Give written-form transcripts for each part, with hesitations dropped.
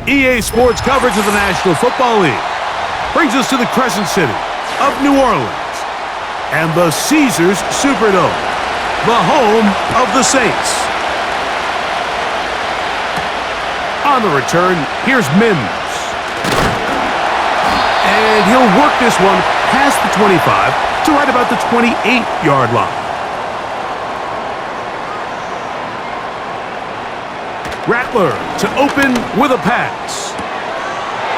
EA Sports coverage of the National Football League brings us to the Crescent City of New Orleans and the Caesars Superdome, the home of the Saints. On the return, here's Mims. And he'll work this one past the 25 to right about the 28-yard line. Rattler to open with a pass.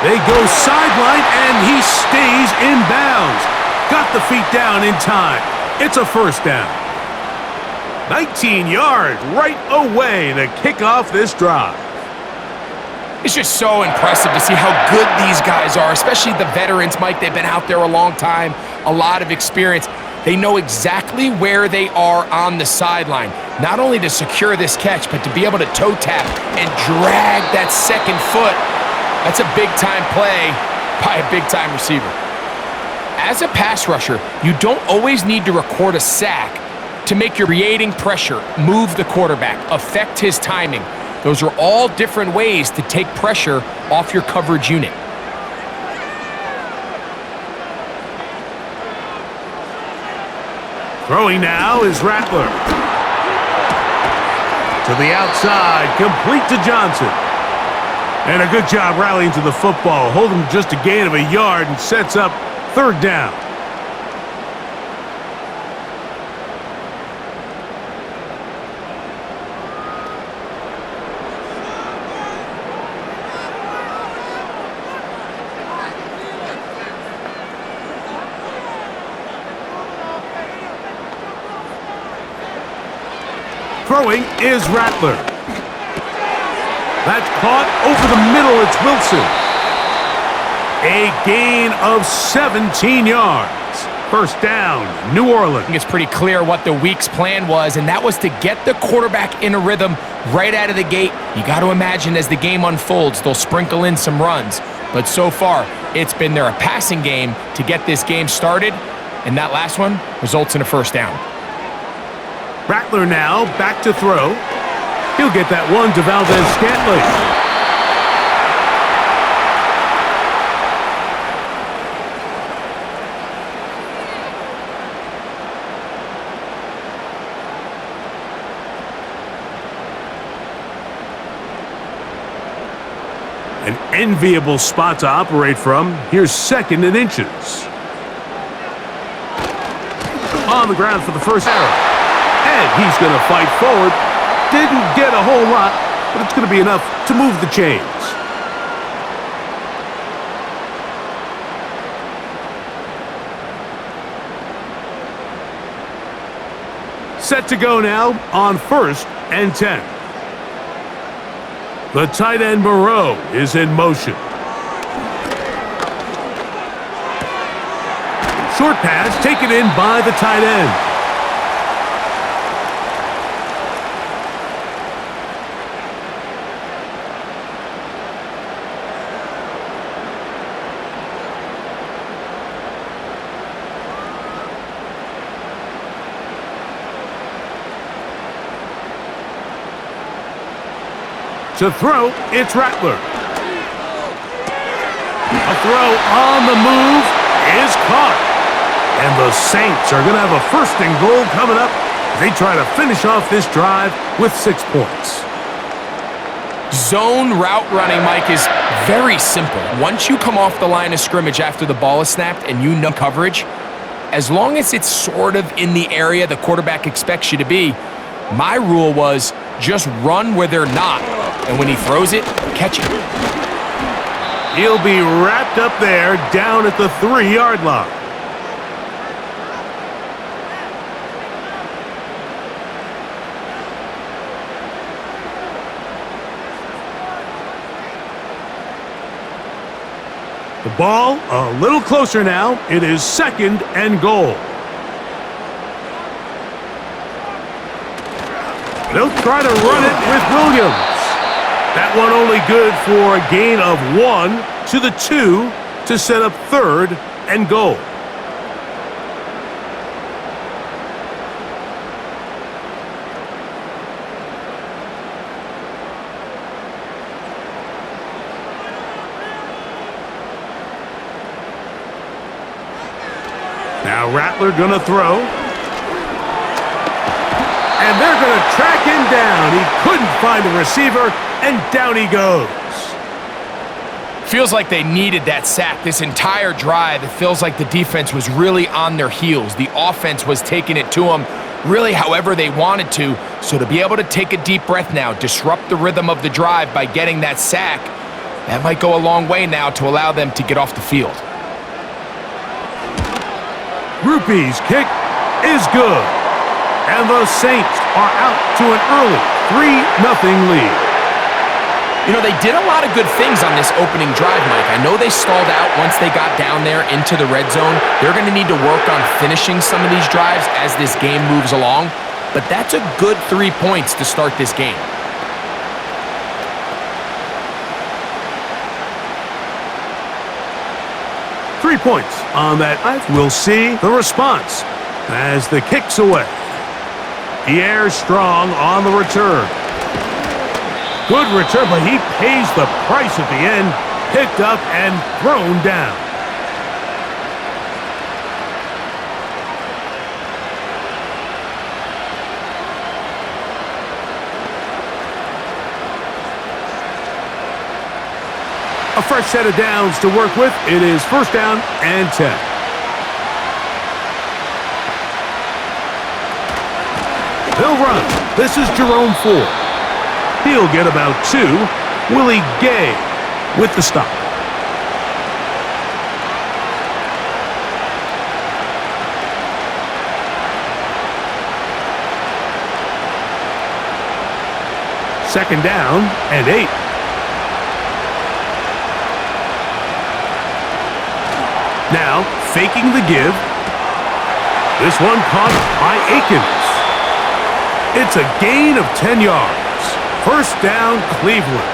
They go sideline, and he stays in bounds. Got the feet down in time. It's a first down. 19 yards right away to kick off this drive. It's just so impressive to see how good these guys are, especially the veterans, Mike. They've been out there a long time, a lot of experience. They know exactly where they are on the sideline, not only to secure this catch, but to be able to toe tap and drag that second foot. That's a big-time play by a big-time receiver. As a pass rusher, you don't always need to record a sack to make your creating pressure, move the quarterback, affect his timing. Those are all different ways to take pressure off your coverage unit. Throwing now is Rattler. To the outside, complete to Johnson. And a good job rallying to the football, holding just a gain of a yard and sets up third down. Throwing is Rattler. That's caught over the middle. It's Wilson. A gain of 17 yards. First down, New Orleans. I think it's pretty clear what the week's plan was, and that was to get the quarterback in a rhythm right out of the gate. You got to imagine as the game unfolds, they'll sprinkle in some runs. But so far, it's been their passing game to get this game started, and that last one results in a first down. Rattler now back to throw. He'll get that one to Valdez-Scantling. An enviable spot to operate from. Here's second and inches. On the ground for the first down. And he's going to fight forward. Didn't get a whole lot, but it's going to be enough to move the chains. Set to go now on 1st and 10. The tight end Moreau is in motion. Short pass taken in by the tight end. To throw, it's Rattler. A throw on the move is caught. And the Saints are going to have a first and goal coming up as they try to finish off this drive with 6 points. Zone route running, Mike, is very simple. Once you come off the line of scrimmage after the ball is snapped and you know coverage, as long as it's sort of in the area the quarterback expects you to be, my rule was just run where they're not. And when he throws it, catch it. He'll be wrapped up there down at the 3-yard line. The ball a little closer now. It is 2nd and goal. They'll try to run it with Williams. That one only good for a gain of 1 to the 2 to set up 3rd and goal. Now Rattler gonna throw. And they're gonna track him down. He couldn't find a receiver, and down he goes. Feels like they needed that sack this entire drive. It feels like the defense was really on their heels. The offense was taking it to them really however they wanted to. So to be able to take a deep breath now, disrupt the rhythm of the drive by getting that sack, that might go a long way now to allow them to get off the field. Groupie's kick is good. And the Saints are out to an early 3-0 lead. You know, they did a lot of good things on this opening drive, Mike. I know they stalled out once they got down there into the red zone. They're going to need to work on finishing some of these drives as this game moves along. But that's a good 3 points to start this game. Three points on that. We'll see the response as the kick's away. Pierre Strong on the return. Good return, but he pays the price at the end. Picked up and thrown down. A fresh set of downs to work with. It is 1st down and 10. They'll run. This is Jerome Ford. He'll get about 2. Willie Gay with the stop. Second down and 8. Now, faking the give. This one caught by Akins. It's a gain of 10 yards. 1st down, Cleveland.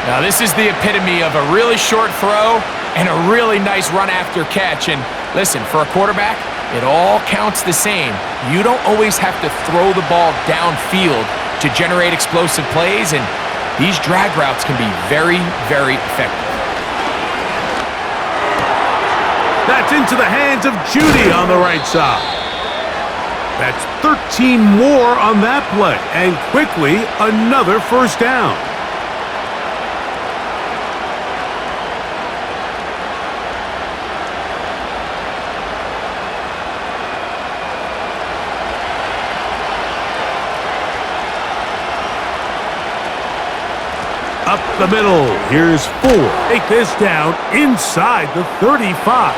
Now, this is the epitome of a really short throw and a really nice run after catch. And listen, for a quarterback, it all counts the same. You don't always have to throw the ball downfield to generate explosive plays, and these drag routes can be very, very effective. That's into the hands of Judy on the right side. That's 13 more on that play, and quickly another 1st down. Up the middle, here's Ford. Take this down inside the 35.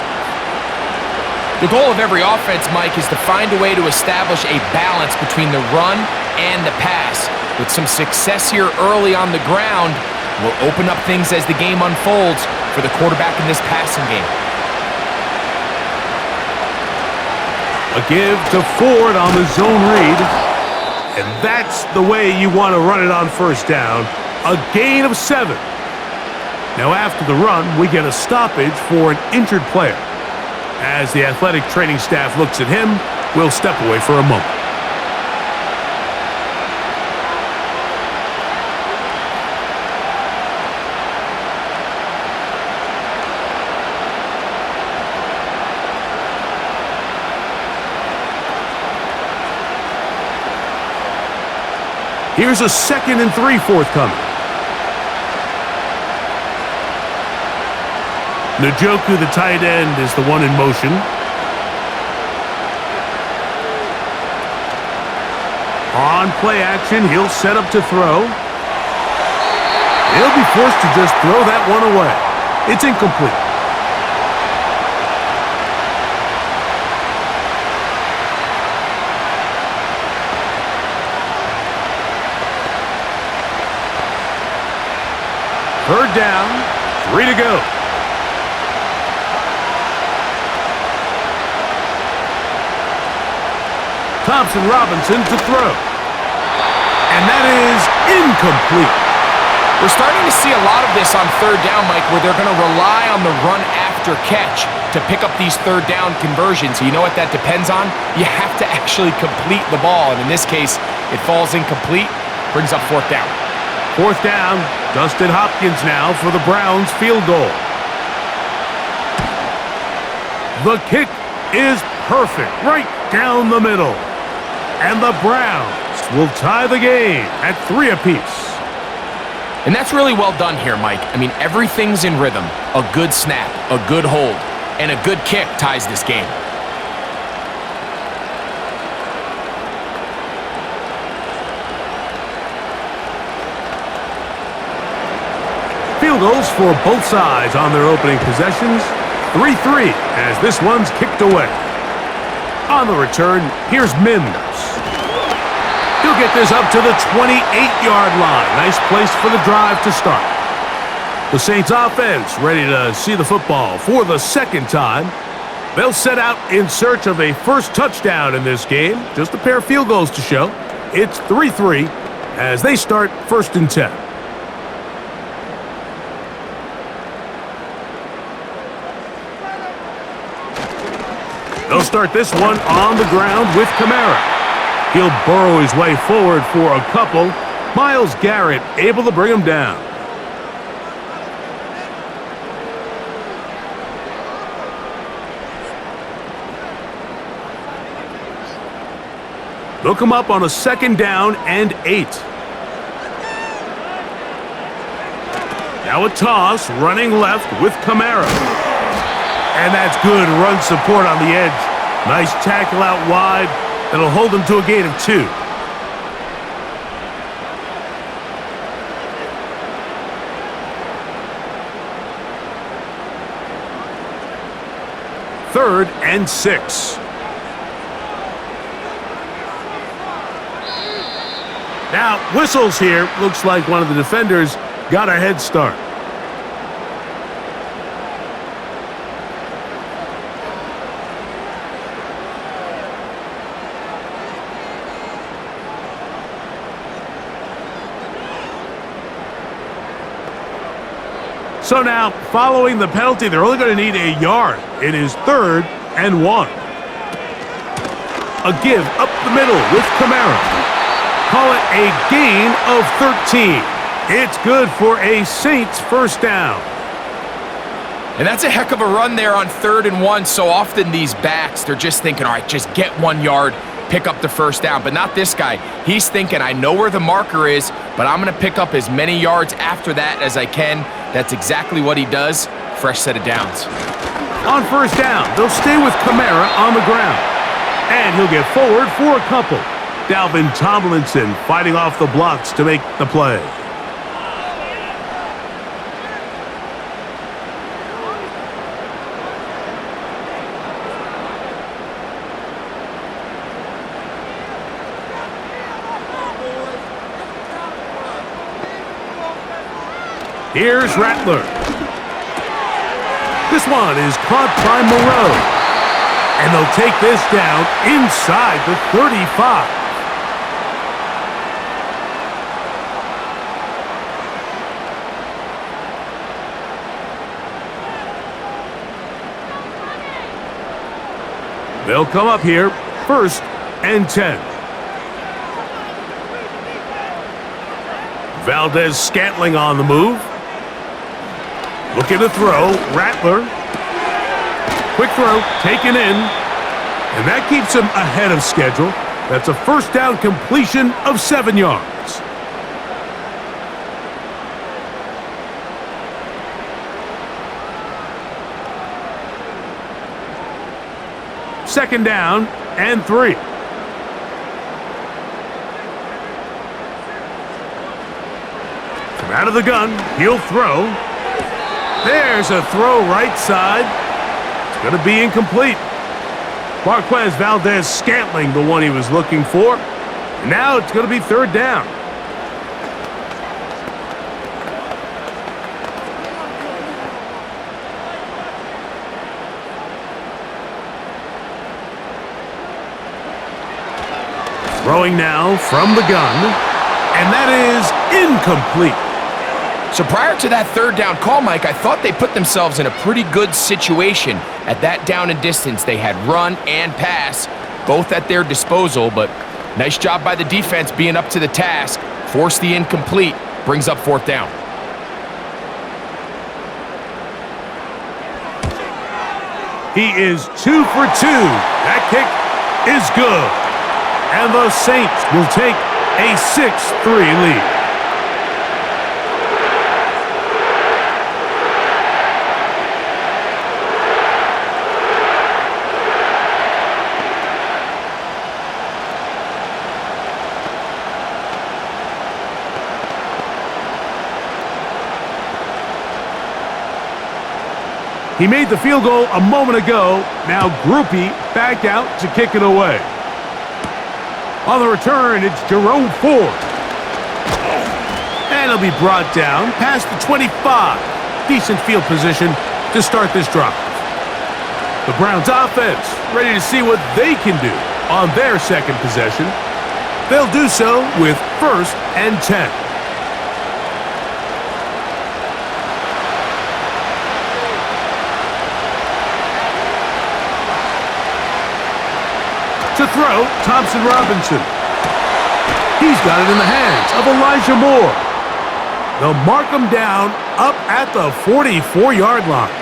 The goal of every offense, Mike, is to find a way to establish a balance between the run and the pass. With some success here early on the ground, will open up things as the game unfolds for the quarterback in this passing game. A give to Ford on the zone read. And that's the way you want to run it on 1st down. A gain of 7. Now after the run, we get a stoppage for an injured player. As the athletic training staff looks at him, we'll step away for a moment. Here's a 2nd and 3 forthcoming. Njoku, the tight end, is the one in motion. On play action, he'll set up to throw. He'll be forced to just throw that one away. It's incomplete. Third down, 3 to go. Thompson Robinson to throw. And that is incomplete. We're starting to see a lot of this on 3rd down, Mike, where they're going to rely on the run after catch to pick up these 3rd down conversions. You know what that depends on? You have to actually complete the ball. And in this case, it falls incomplete, brings up 4th down. 4th down, Dustin Hopkins now for the Browns field goal. The kick is perfect, right down the middle. And the Browns will tie the game at 3 apiece. And that's really well done here, Mike. I mean, everything's in rhythm. A good snap, a good hold, and a good kick ties this game. Field goals for both sides on their opening possessions. 3-3 as this one's kicked away. On the return, here's Mims. He'll get this up to the 28-yard line. Nice place for the drive to start. The Saints offense ready to see the football for the second time. They'll set out in search of a first touchdown in this game. Just a pair of field goals to show. It's 3-3 as they start 1st and 10. They'll start this one on the ground with Kamara. He'll burrow his way forward for a couple. Myles Garrett able to bring him down. They'll come up on a 2nd down and 8. Now a toss, running left with Kamara. And that's good run support on the edge. Nice tackle out wide. That'll hold them to a gain of 2. Third and 6. Now, whistles here. Looks like one of the defenders got a head start. So now, following the penalty, they're only going to need a yard. It is 3rd and 1. A give up the middle with Kamara. Call it a gain of 13. It's good for a Saints first down. And that's a heck of a run there on 3rd and 1. So often these backs, they're just thinking, all right, just get 1 yard, pick up the first down. But not this guy. He's thinking, I know where the marker is, but I'm going to pick up as many yards after that as I can. That's exactly what he does. Fresh set of downs. On 1st down, they'll stay with Kamara on the ground. And he'll get forward for a couple. Dalvin Tomlinson fighting off the blocks to make the play. Here's Rattler. This one is caught by Moreau. And they'll take this down inside the 35. They'll come up here 1st and 10. Valdez-Scantling on the move. Looking to throw. Rattler. Quick throw. Taken in. And that keeps him ahead of schedule. That's a first down completion of 7 yards. Second down and 3. From out of the gun, he'll throw. There's a throw right side. It's going to be incomplete. Marquez Valdez-Scantling, the one he was looking for. And now it's going to be 3rd down. Throwing now from the gun, and that is incomplete. So prior to that 3rd down call, Mike, I thought they put themselves in a pretty good situation. At that down and distance, they had run and pass, both at their disposal, but nice job by the defense being up to the task. Force the incomplete, brings up 4th down. He is 2 for 2. That kick is good. And the Saints will take a 6-3 lead. He made the field goal a moment ago. Now Groupie back out to kick it away. On the return, it's Jerome Ford. And he'll be brought down past the 25. Decent field position to start this drive. The Browns offense ready to see what they can do on their second possession. They'll do so with 1st and 10. To throw, Thompson Robinson. He's got it in the hands of Elijah Moore. They'll mark him down up at the 44-yard line.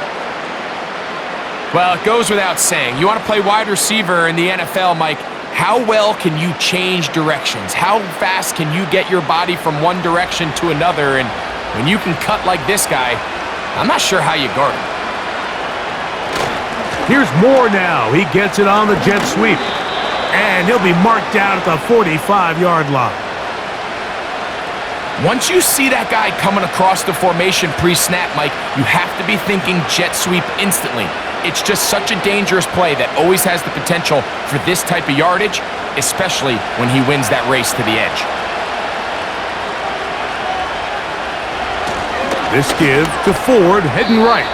Well, it goes without saying. You want to play wide receiver in the NFL, Mike, how well can you change directions? How fast can you get your body from one direction to another? And when you can cut like this guy, I'm not sure how you guard him. Here's Moore now. He gets it on the jet sweep. And he'll be marked down at the 45-yard line. Once you see that guy coming across the formation pre-snap, Mike, you have to be thinking jet sweep instantly. It's just such a dangerous play that always has the potential for this type of yardage, especially when he wins that race to the edge. This give to Ford heading right.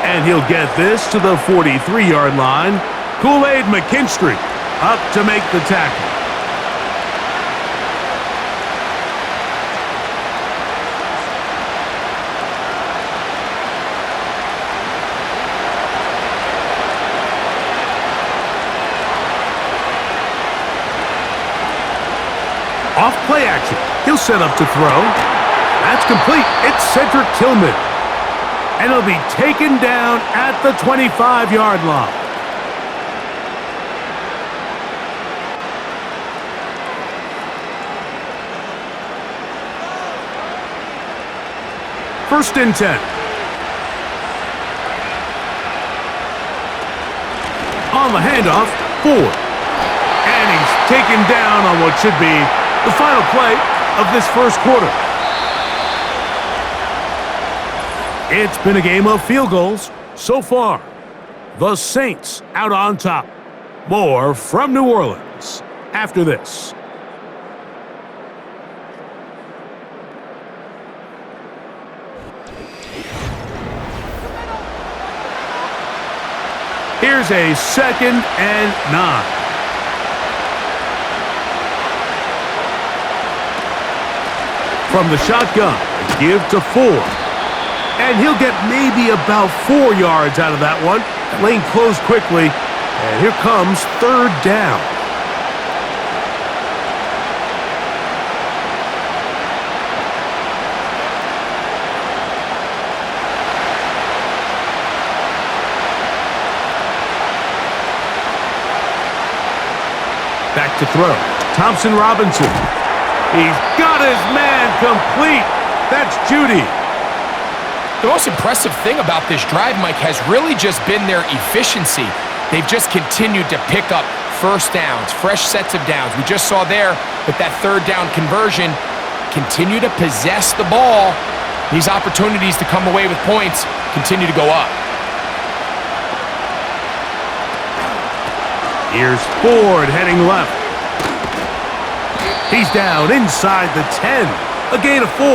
And he'll get this to the 43-yard line. Kool-Aid McKinstry up to make the tackle. Off play action. He'll set up to throw. That's complete. It's Cedric Tillman. And he'll be taken down at the 25-yard line. First and 10. On the handoff, Ford. And he's taken down on what should be the final play of this first quarter. It's been a game of field goals so far. The Saints out on top. More from New Orleans after this. Here's a 2nd and 9. From the shotgun, give to Ford. And he'll get maybe about 4 yards out of that one. Lane closed quickly, and here comes 3rd down. Back to throw. Thompson Robinson. He's got his man complete. That's Judy. The most impressive thing about this drive, Mike, has really just been their efficiency. They've just continued to pick up first downs, fresh sets of downs. We just saw there with that 3rd down conversion, continue to possess the ball. These opportunities to come away with points continue to go up. Here's Ford heading left. He's down inside the 10. A gain of 4.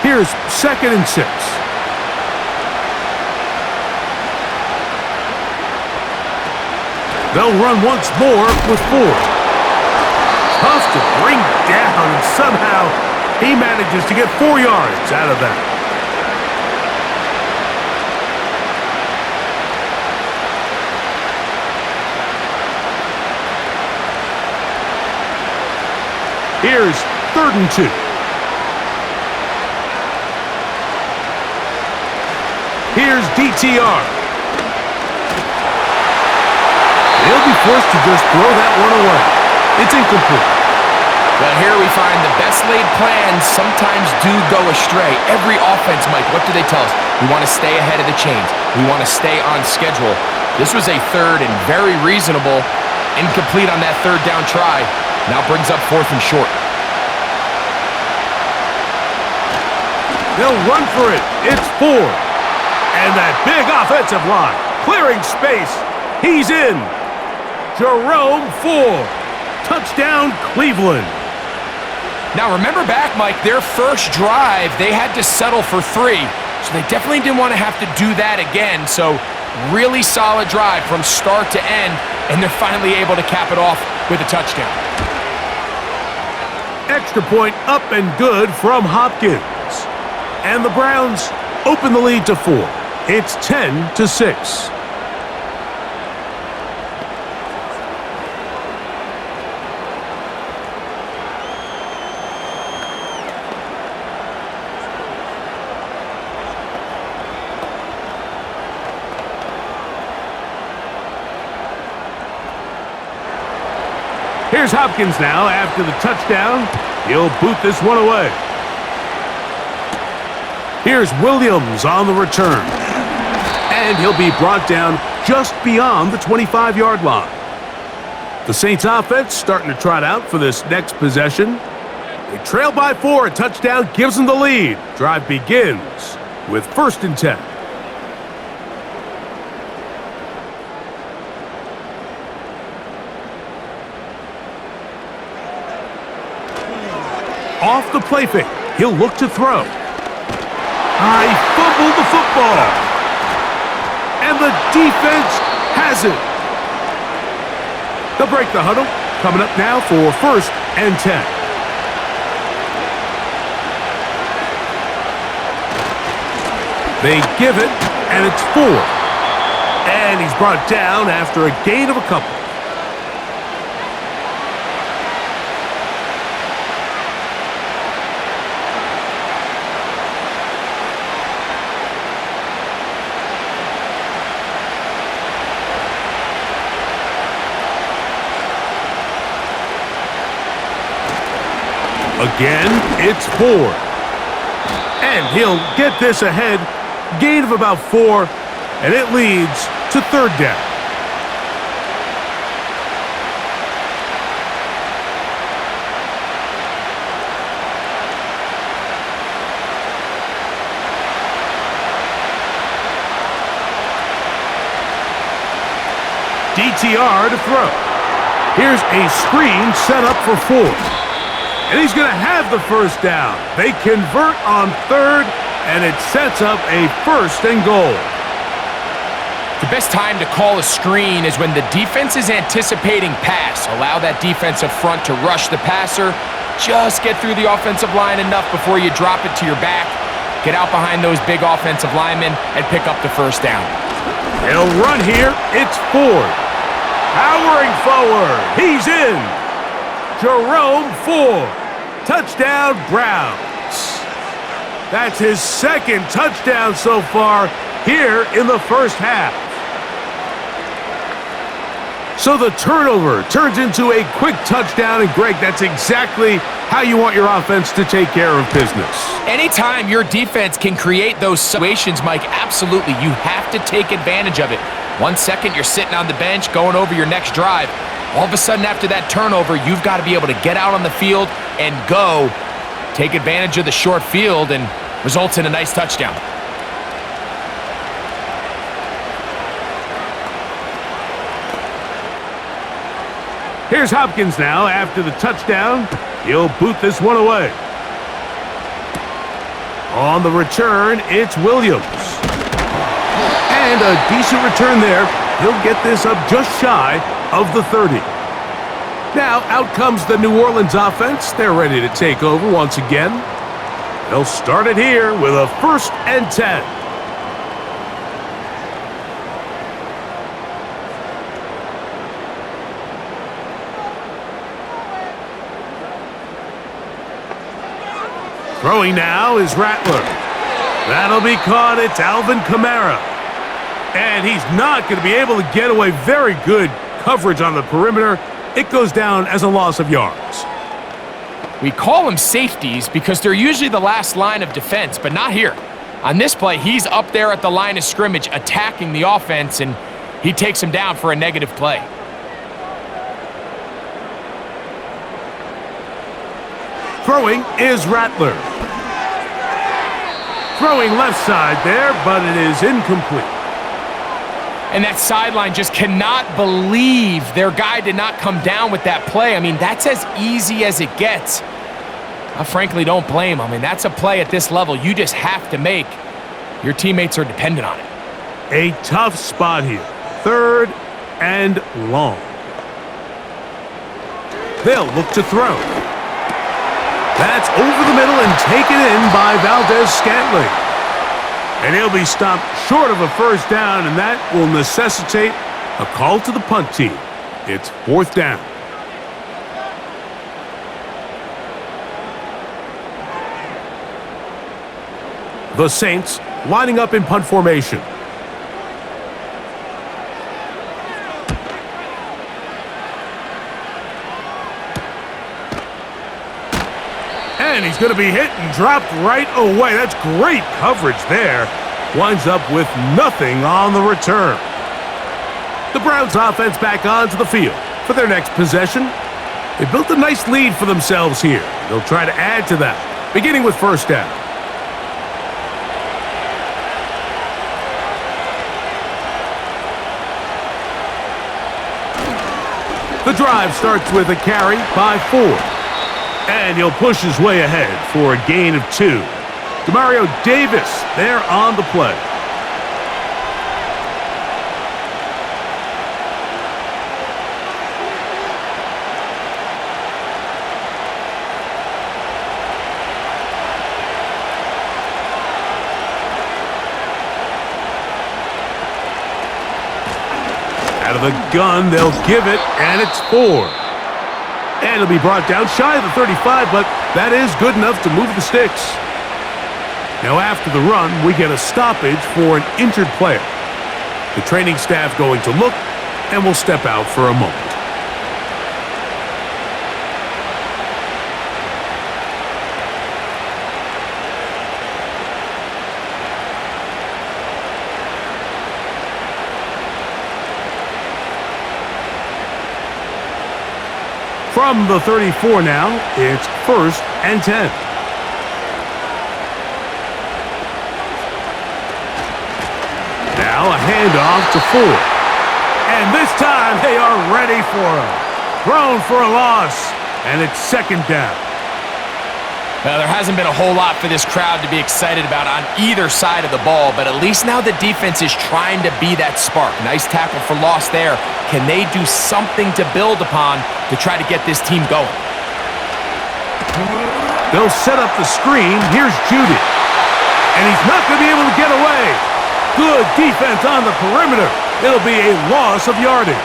Here's 2nd and 6. They'll run once more with Ford. Tough to bring down, and somehow he manages to get 4 yards out of that. Here's 3rd and 2. Here's DTR. They'll be forced to just throw that one away. It's incomplete. Well, here we find the best laid plans sometimes do go astray. Every offense, Mike, what do they tell us? We want to stay ahead of the chains. We want to stay on schedule. This was a 3rd and very reasonable. Incomplete on that 3rd down try. Now brings up 4th and short. They'll run for it. It's 4. And that big offensive line. Clearing space. He's in. Jerome Ford. Touchdown, Cleveland. Now remember back, Mike, their first drive, they had to settle for 3. So they definitely didn't want to have to do that again. So really solid drive from start to end. And they're finally able to cap it off with a touchdown. Extra point up and good from Hopkins. And the Browns open the lead to 4. It's 10-6. Here's Hopkins now after the touchdown. He'll boot this one away. Here's Williams on the return. And he'll be brought down just beyond the 25-yard line. The Saints offense starting to trot out for this next possession. They trail by 4. A touchdown gives them the lead. Drive begins with 1st and 10. Off the play fake. He'll look to throw. He fumbled the football. And the defense has it. They'll break the huddle. Coming up now for 1st and 10. They give it, and it's 4. And he's brought down after a gain of a couple. Again, it's 4. And he'll get this ahead. Gain of about 4. And it leads to 3rd down. DTR to throw. Here's a screen set up for 4. And he's going to have the 1st down. They convert on 3rd, and it sets up a 1st and goal. The best time to call a screen is when the defense is anticipating pass. Allow that defensive front to rush the passer. Just get through the offensive line enough before you drop it to your back. Get out behind those big offensive linemen and pick up the 1st down. They'll run here. It's Ford. Powering forward. He's in. Jerome Ford. Touchdown, Browns. That's his 2nd touchdown so far here in the 1st half. So the turnover turns into a quick touchdown, and Greg, that's exactly how you want your offense to take care of business. Anytime your defense can create those situations, Mike, absolutely, you have to take advantage of it. 1 second, you're sitting on the bench, going over your next drive. All of a sudden, after that turnover, you've got to be able to get out on the field and go. Take advantage of the short field, and results in a nice touchdown. Here's Hopkins now after the touchdown. He'll boot this one away. On the return, it's Williams. And a decent return there. He'll get this up just shy of the 30. Now, out comes the New Orleans offense. They're ready to take over once again. They'll start it here with a 1st and 10. Throwing now is Rattler. That'll be caught. It's Alvin Kamara. And he's not going to be able to get away. Very good coverage on the perimeter. It goes down as a loss of yards. We call them safeties because they're usually the last line of defense, but not here. On this play, he's up there at the line of scrimmage attacking the offense, and he takes him down for a negative play. Throwing is Rattler. Throwing left side there, but it is incomplete. And that sideline just cannot believe their guy did not come down with that play. I mean, that's as easy as it gets. I frankly don't blame him. I mean, that's a play at this level you just have to make. Your teammates are dependent on it. A tough spot here. 3rd and long. They'll look to throw. That's over the middle and taken in by Valdez-Scantling. And he'll be stopped short of a first down, and that will necessitate a call to the punt team. It's 4th down. The Saints lining up in punt formation. And he's going to be hit and dropped right away. That's great coverage there. Winds up with nothing on the return. The Browns offense back onto the field for their next possession. They built a nice lead for themselves here. They'll try to add to that, beginning with first down. The drive starts with a carry by 4. And he'll push his way ahead for a gain of 2. Demario Davis there on the play. Out of the gun, they'll give it, and it's 4. And it'll be brought down shy of the 35, but that is good enough to move the sticks. Now after the run, we get a stoppage for an injured player. The training staff going to look, and will step out for a moment. From the 34 now, it's 1st and 10. Now a handoff to Ford. And this time they are ready for him. Thrown for a loss, and it's 2nd down. Well, there hasn't been a whole lot for this crowd to be excited about on either side of the ball, but at least now the defense is trying to be that spark. Nice tackle for loss there. Can they do something to build upon to try to get this team going? They'll set up the screen. Here's Judy. And he's not going to be able to get away. Good defense on the perimeter. It'll be a loss of yardage.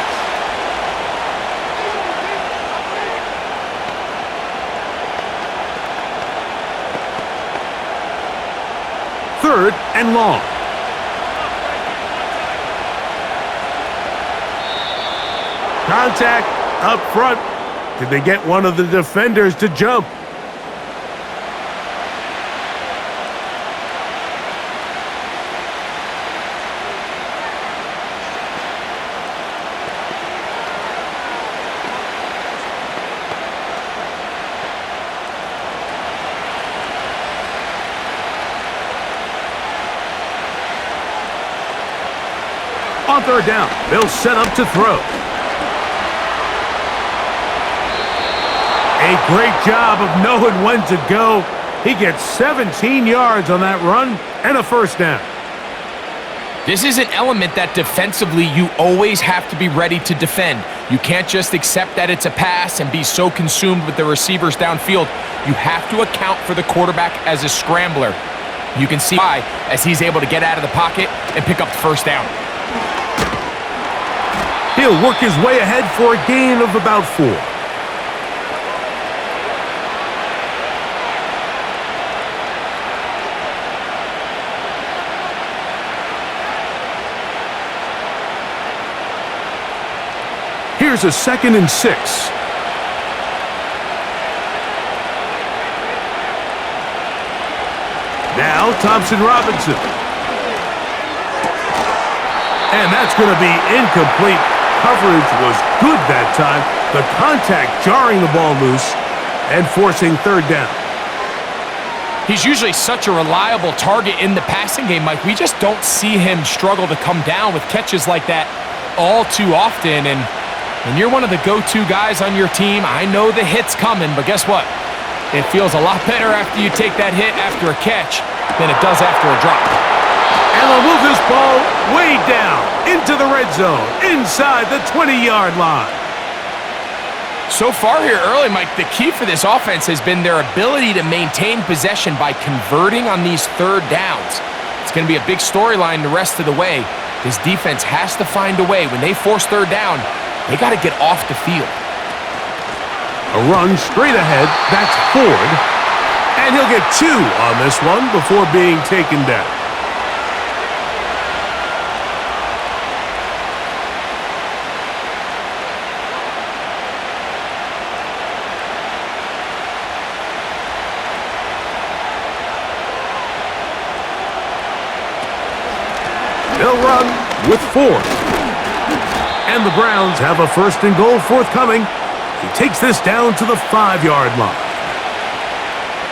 Third and long. Contact up front. Did they get one of the defenders to jump? On 3rd down, they'll set up to throw. A great job of knowing when to go. He gets 17 yards on that run and a 1st down. This is an element that defensively you always have to be ready to defend. You can't just accept that it's a pass and be so consumed with the receivers downfield. You have to account for the quarterback as a scrambler. You can see why as he's able to get out of the pocket and pick up the 1st down. He'll work his way ahead for a gain of about 4. Here's a 2nd and 6. Now Thompson Robinson. And that's going to be incomplete. Coverage was good that time. The contact jarring the ball loose and forcing 3rd down. He's usually such a reliable target in the passing game, Mike. We just don't see him struggle to come down with catches like that all too often. And when you're one of the go-to guys on your team, I know the hit's coming, but guess what? It feels a lot better after you take that hit after a catch than it does after a drop. And they'll move this ball way down into the red zone, inside the 20-yard line. So far here early, Mike, the key for this offense has been their ability to maintain possession by converting on these 3rd downs. It's going to be a big storyline the rest of the way. This defense has to find a way. When they force 3rd down, they got to get off the field. A run straight ahead, that's Ford. And he'll get 2 on this one before being taken down. They'll run with 4. And the Browns have a 1st and goal forthcoming. He takes this down to the 5-yard line.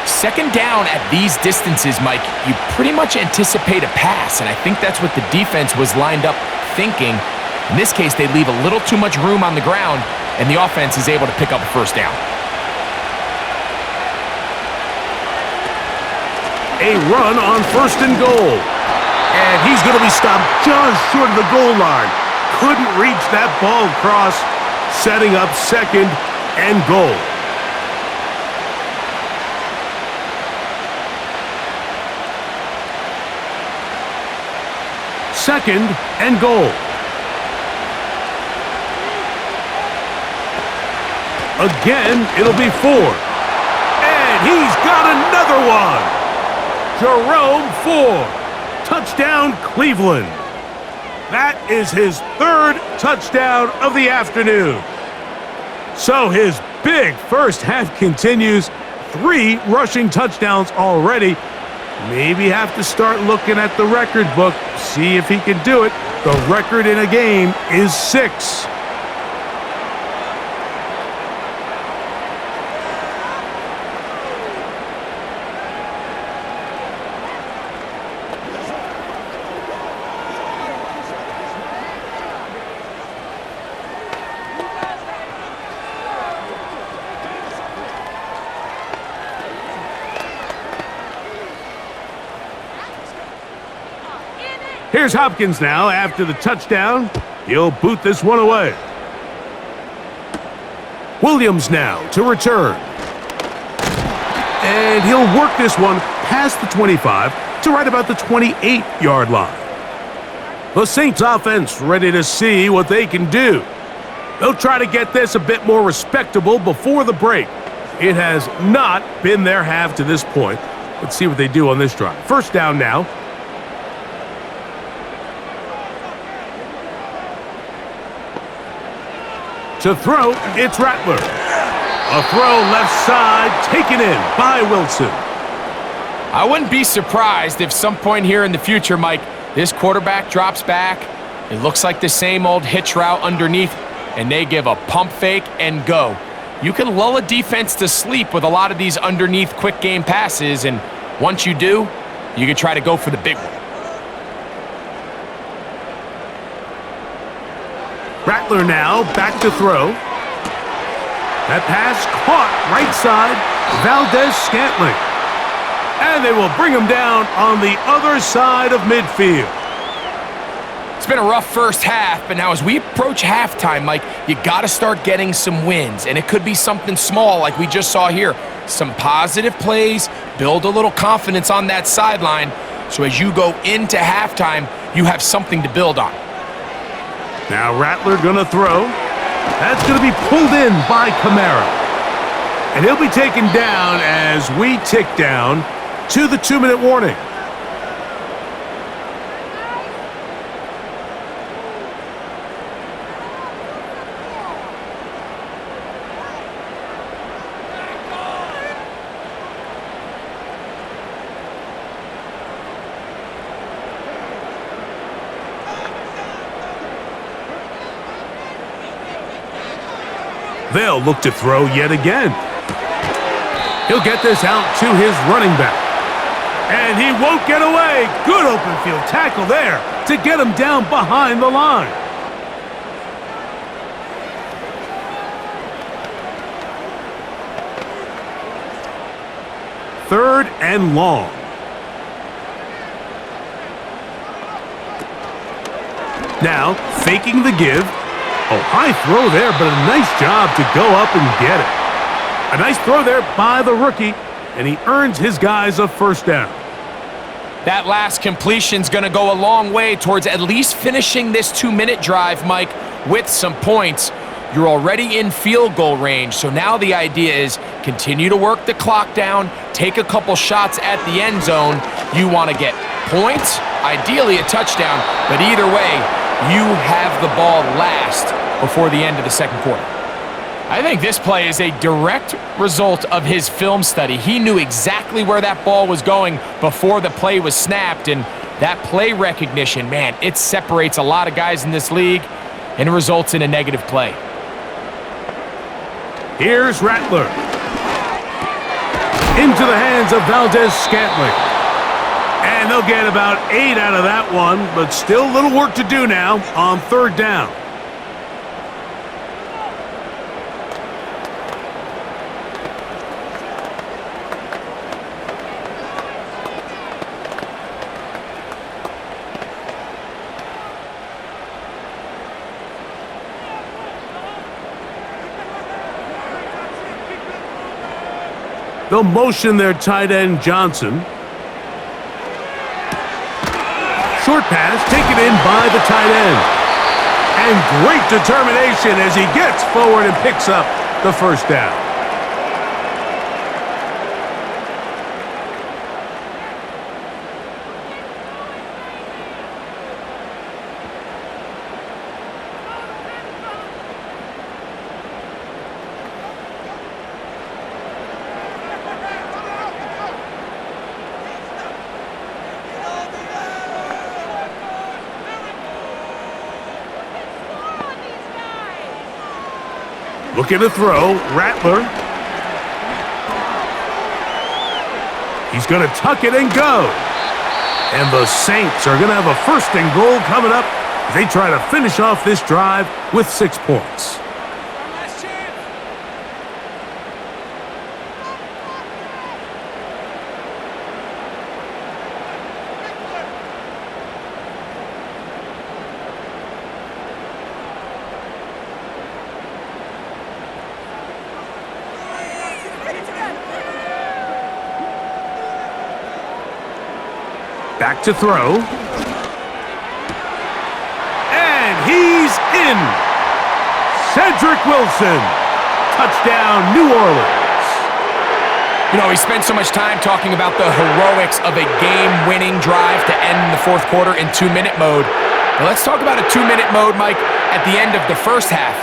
2nd down at these distances, Mike, you pretty much anticipate a pass, and I think that's what the defense was lined up thinking. In this case, they leave a little too much room on the ground, and the offense is able to pick up a 1st down. A run on 1st and goal. And he's going to be stopped just short of the goal line. Couldn't reach that ball across, setting up 2nd and goal. Second and goal. Again, it'll be 4. And he's got another one. Jerome Ford. Touchdown, Cleveland. That is his 3rd touchdown of the afternoon. So his big first half continues. 3 rushing touchdowns already. Maybe have to start looking at the record book, see if he can do it. The record in a game is 6. Here's Hopkins now after the touchdown. He'll boot this one away. Williams now to return. And he'll work this one past the 25 to right about the 28-yard line. The Saints offense ready to see what they can do. They'll try to get this a bit more respectable before the break. It has not been their half to this point. Let's see what they do on this drive. 1st down now. To throw, it's Rattler. A throw left side, taken in by Wilson. I wouldn't be surprised if some point here in the future, Mike, this quarterback drops back. It looks like the same old hitch route underneath, and they give a pump fake and go. You can lull a defense to sleep with a lot of these underneath quick game passes, and once you do, you can try to go for the big one. Rattler now back to throw. That pass caught right side, Valdez-Scantling. And they will bring him down on the other side of midfield. It's been a rough first half, but now as we approach halftime, Mike, you got to start getting some wins, and it could be something small like we just saw here. Some positive plays, build a little confidence on that sideline, so as you go into halftime, you have something to build on. Now Rattler gonna throw. That's gonna be pulled in by Kamara. And he'll be taken down as we tick down to the 2-minute warning. They'll look to throw yet again. He'll get this out to his running back. And he won't get away. Good open field tackle there to get him down behind the line. Third and long. Now, faking the give. Oh, high throw there, but a nice job to go up and get it. A nice throw there by the rookie, and he earns his guys a first down. That last completion's going to go a long way towards at least finishing this 2-minute drive, Mike, with some points. You're already in field goal range, so now the idea is continue to work the clock down, take a couple shots at the end zone. You want to get points, ideally a touchdown, but either way, you have the ball last before the end of the second quarter. I think this play is a direct result of his film study. He knew exactly where that ball was going before the play was snapped, and that play recognition, man, it separates a lot of guys in this league and results in a negative play. Here's Rattler. Into the hands of Valdez-Scantling. And they'll get about 8 out of that one, but still a little work to do now on third down. They'll motion their tight end, Johnson. Short pass taken in by the tight end. And great determination as he gets forward and picks up the first down. Looking to throw, Rattler. He's going to tuck it and go. And the Saints are going to have a first and goal coming up as they try to finish off this drive with 6 points. Back to throw. And he's in. Cedric Wilson. Touchdown, New Orleans. You know, we spent so much time talking about the heroics of a game-winning drive to end the fourth quarter in 2-minute mode. Now let's talk about a 2-minute mode, Mike, at the end of the first half.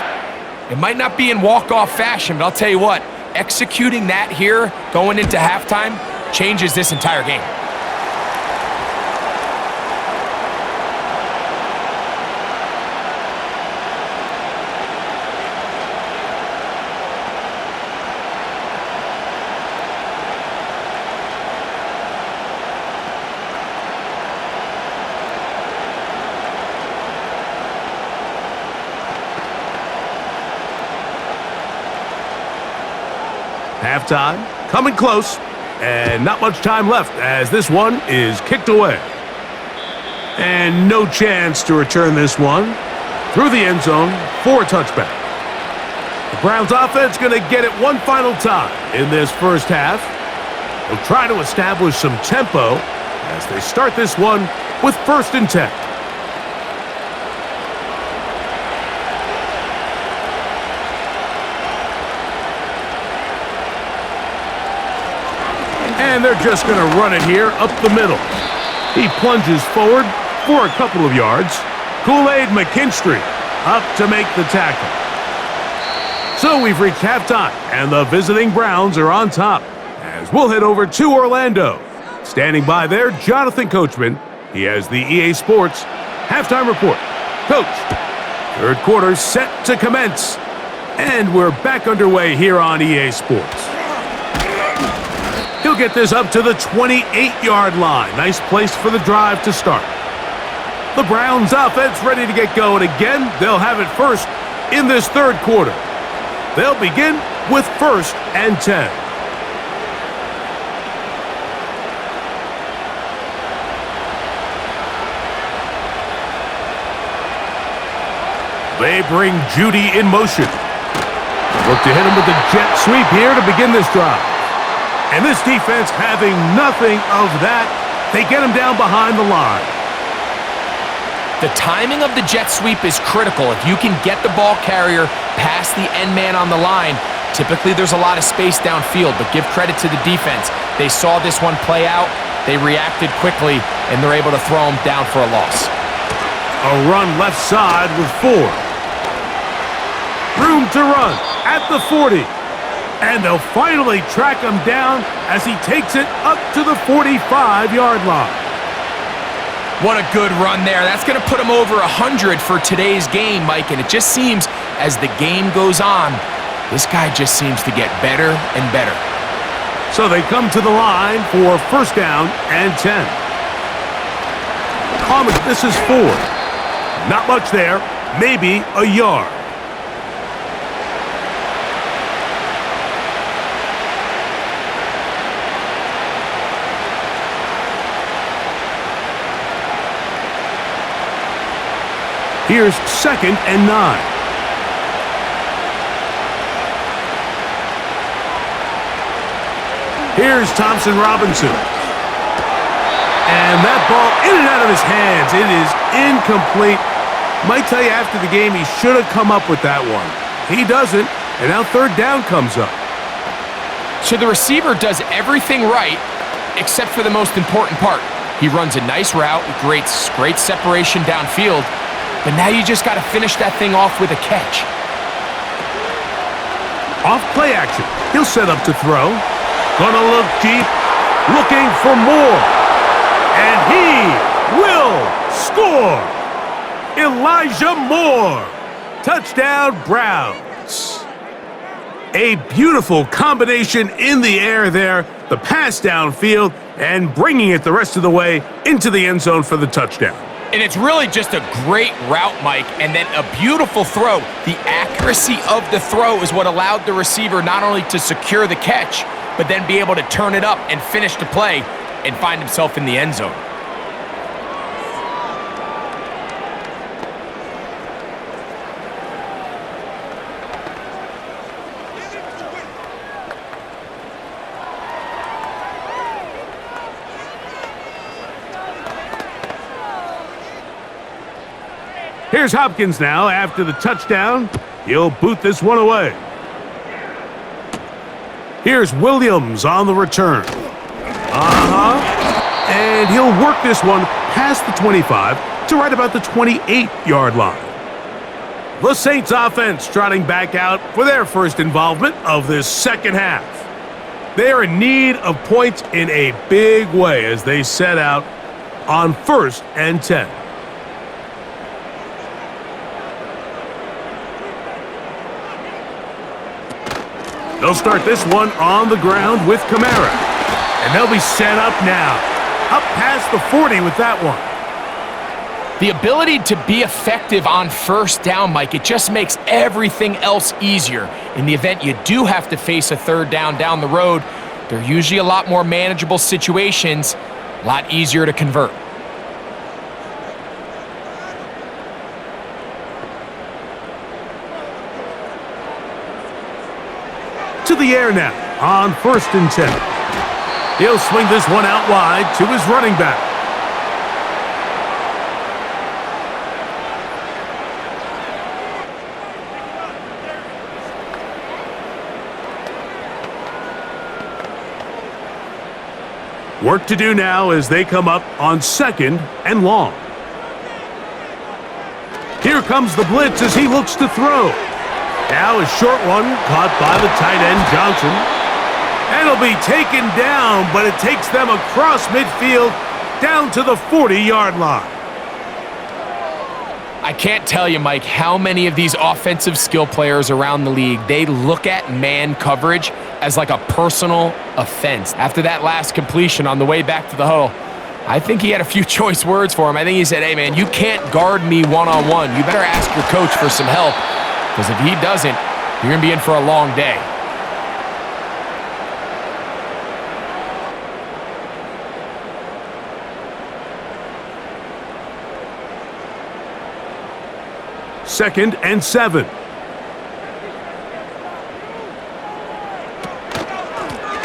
It might not be in walk-off fashion, but I'll tell you what, executing that here going into halftime changes this entire game. Halftime, coming close, and not much time left as this one is kicked away. And no chance to return this one through the end zone for a touchback. The Browns offense going to get it one final time in this first half. They'll try to establish some tempo as they start this one with 1st and 10. And they're just going to run it here up the middle. He plunges forward for a couple of yards. Kool-Aid McKinstry up to make the tackle. So we've reached halftime, and the visiting Browns are on top. As we'll head over to Orlando. Standing by there, Jonathan Coachman. He has the EA Sports halftime report. Coach, third quarter set to commence. And we're back underway here on EA Sports. He'll get this up to the 28-yard line. Nice place for the drive to start. The Browns offense ready to get going again. They'll have it first in this third quarter. They'll begin with 1st and 10. They bring Judy in motion. Look to hit him with the jet sweep here to begin this drive. And this defense having nothing of that, they get him down behind the line. The timing of the jet sweep is critical. If you can get the ball carrier past the end man on the line, typically there's a lot of space downfield, but give credit to the defense. They saw this one play out, they reacted quickly, and they're able to throw him down for a loss. A run left side with 4. Room to run at the 40. And they'll finally track him down as he takes it up to the 45-yard line. What a good run there. That's going to put him over 100 for today's game, Mike, and it just seems as the game goes on, this guy just seems to get better and better. So they come to the line for 1st down and 10. This is 4. Not much there, maybe a yard. Here's 2nd and 9. Here's Thompson Robinson. And that ball in and out of his hands. It is incomplete. Might tell you after the game he should have come up with that one. He doesn't, and now 3rd down comes up. So the receiver does everything right except for the most important part. He runs a nice route, great separation downfield, but now you just got to finish that thing off with a catch. Off play action. He'll set up to throw. Gonna look deep, looking for more. And he will score. Elijah Moore. Touchdown, Browns. A beautiful combination in the air there. The pass downfield and bringing it the rest of the way into the end zone for the touchdown. And it's really just a great route, Mike, and then a beautiful throw. The accuracy of the throw is what allowed the receiver not only to secure the catch, but then be able to turn it up and finish the play and find himself in the end zone. Here's Hopkins now after the touchdown. He'll boot this one away. Here's Williams on the return. And he'll work this one past the 25 to right about the 28-yard line. The Saints offense trotting back out for their first involvement of this second half. They are in need of points in a big way as they set out on 1st and 10. They'll start this one on the ground with Kamara. And they'll be set up now. Up past the 40 with that one. The ability to be effective on 1st down, Mike, it just makes everything else easier. In the event you do have to face a 3rd down the road, they're usually a lot more manageable situations, a lot easier to convert. To the air now on 1st and 10. He'll swing this one out wide to his running back. Work to do now as they come up on 2nd and long. Here comes the blitz as he looks to throw. Now a short one caught by the tight end Johnson. And it'll be taken down, but it takes them across midfield down to the 40-yard line. I can't tell you, Mike, how many of these offensive skill players around the league, they look at man coverage as like a personal offense. After that last completion on the way back to the huddle, I think he had a few choice words for him. I think he said, hey, man, you can't guard me one-on-one. You better ask your coach for some help, because if he doesn't, you're going to be in for a long day. Second and 7.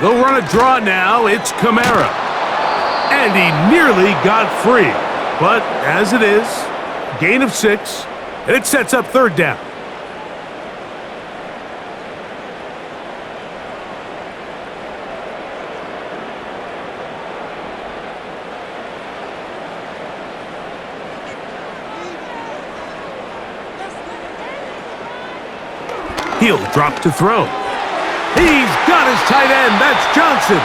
They'll run a draw now. It's Kamara. And he nearly got free. But as it is, gain of 6, and it sets up third down. He'll drop to throw. He's got his tight end. That's Johnson.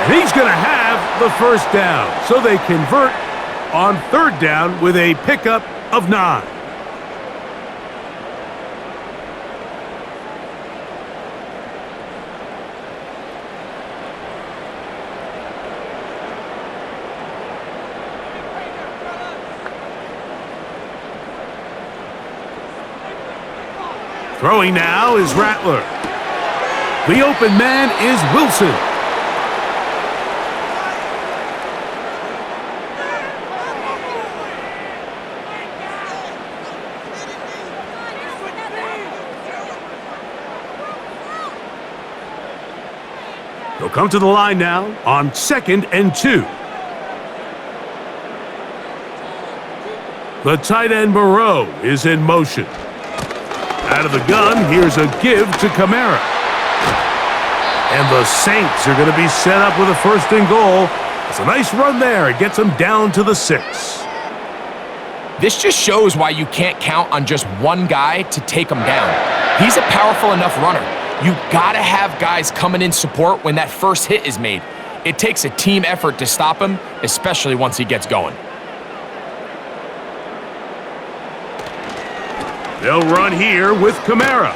And he's going to have the first down. So they convert on third down with a pickup of 9. Throwing now is Rattler. The open man is Wilson. He'll come to the line now on 2nd and 2. The tight end Moreau is in motion. Out of the gun, here's a give to Kamara. And the Saints are going to be set up with a 1st and goal. It's a nice run there. It gets them down to the 6. This just shows why you can't count on just one guy to take him down. He's a powerful enough runner. You got to have guys coming in support when that first hit is made. It takes a team effort to stop him, especially once he gets going. They'll run here with Kamara.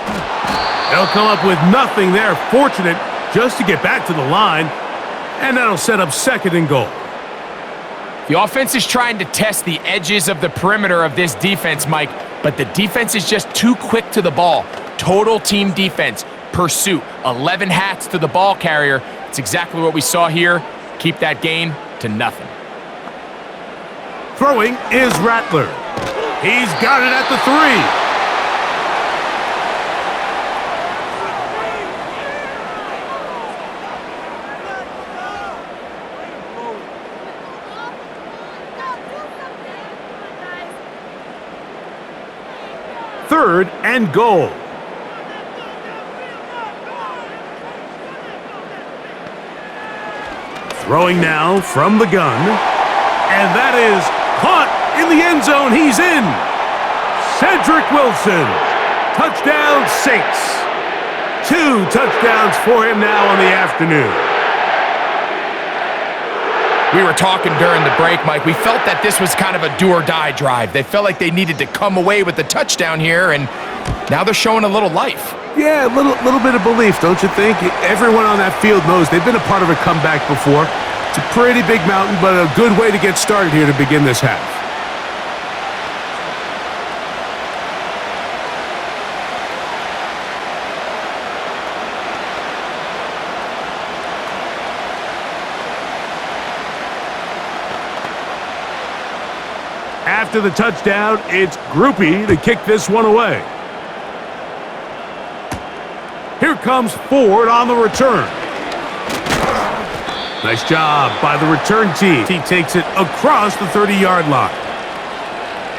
They'll come up with nothing there. Fortunate just to get back to the line. And that'll set up 2nd and goal. The offense is trying to test the edges of the perimeter of this defense, Mike, but the defense is just too quick to the ball. Total team defense, pursuit, 11 hats to the ball carrier. It's exactly what we saw here. Keep that gain to nothing. Throwing is Rattler. He's got it at the 3. Third and goal. Throwing now from the gun. And that is caught in the end zone. He's in. Cedric Wilson. Touchdown, Saints. 2 touchdowns for him now on the afternoon. We were talking during the break, Mike. We felt that this was kind of a do-or-die drive. They felt like they needed to come away with the touchdown here, and now they're showing a little life. Yeah, a little bit of belief, don't you think? Everyone on that field knows they've been a part of a comeback before. It's a pretty big mountain, but a good way to get started here to begin this half. After the touchdown, it's Groupie to kick this one away. Here comes Ford on the return. Nice job by the return team. He takes it across the 30-yard line.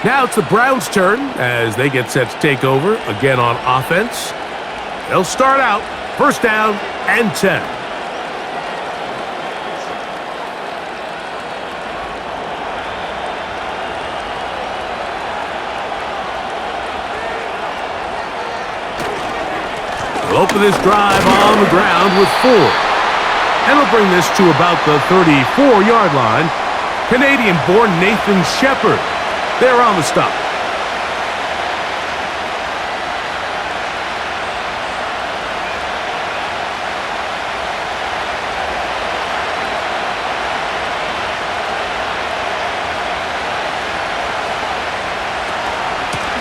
Now it's the Browns' turn as they get set to take over again on offense. They'll start out 1st down and 10. They'll open this drive on the ground with 4. And they'll bring this to about the 34-yard line. Canadian-born Nathan Shepard. They're on the stop.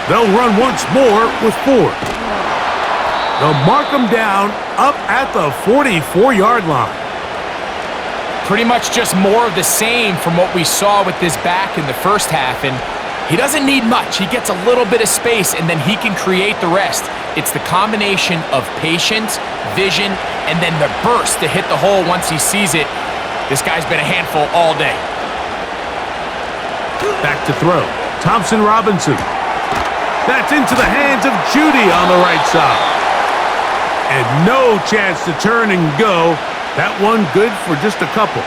They'll run once more with 4. They'll mark them down up at the 44-yard line. Pretty much just more of the same from what we saw with this back in the first half, and he doesn't need much. He gets a little bit of space, and then he can create the rest. It's the combination of patience, vision, and then the burst to hit the hole once he sees it. This guy's been a handful all day. Back to throw. Thompson Robinson. That's into the hands of Judy on the right side. And no chance to turn and go. That one good for just a couple.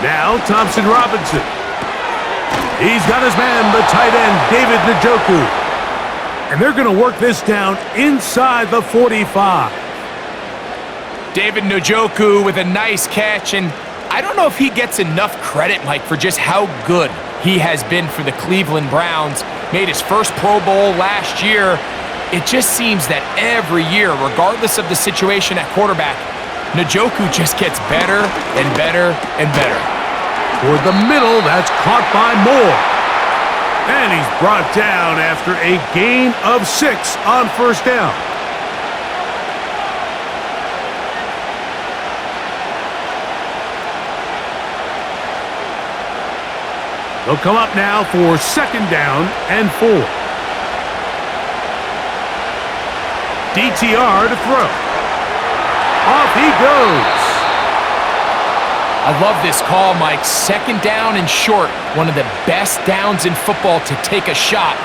Now Thompson Robinson. He's got his man, the tight end, David Njoku. And they're going to work this down inside the 45. David Njoku with a nice catch, and I don't know if he gets enough credit, Mike, for just how good he has been for the Cleveland Browns. Made his first Pro Bowl last year. It just seems that every year, regardless of the situation at quarterback, Njoku just gets better and better and better. Toward the middle, that's caught by Moore. And he's brought down after a gain of 6 on first down. They'll come up now for second down and 4. DTR to throw. Off he goes. I love this call, Mike. Second down and short. One of the best downs in football to take a shot.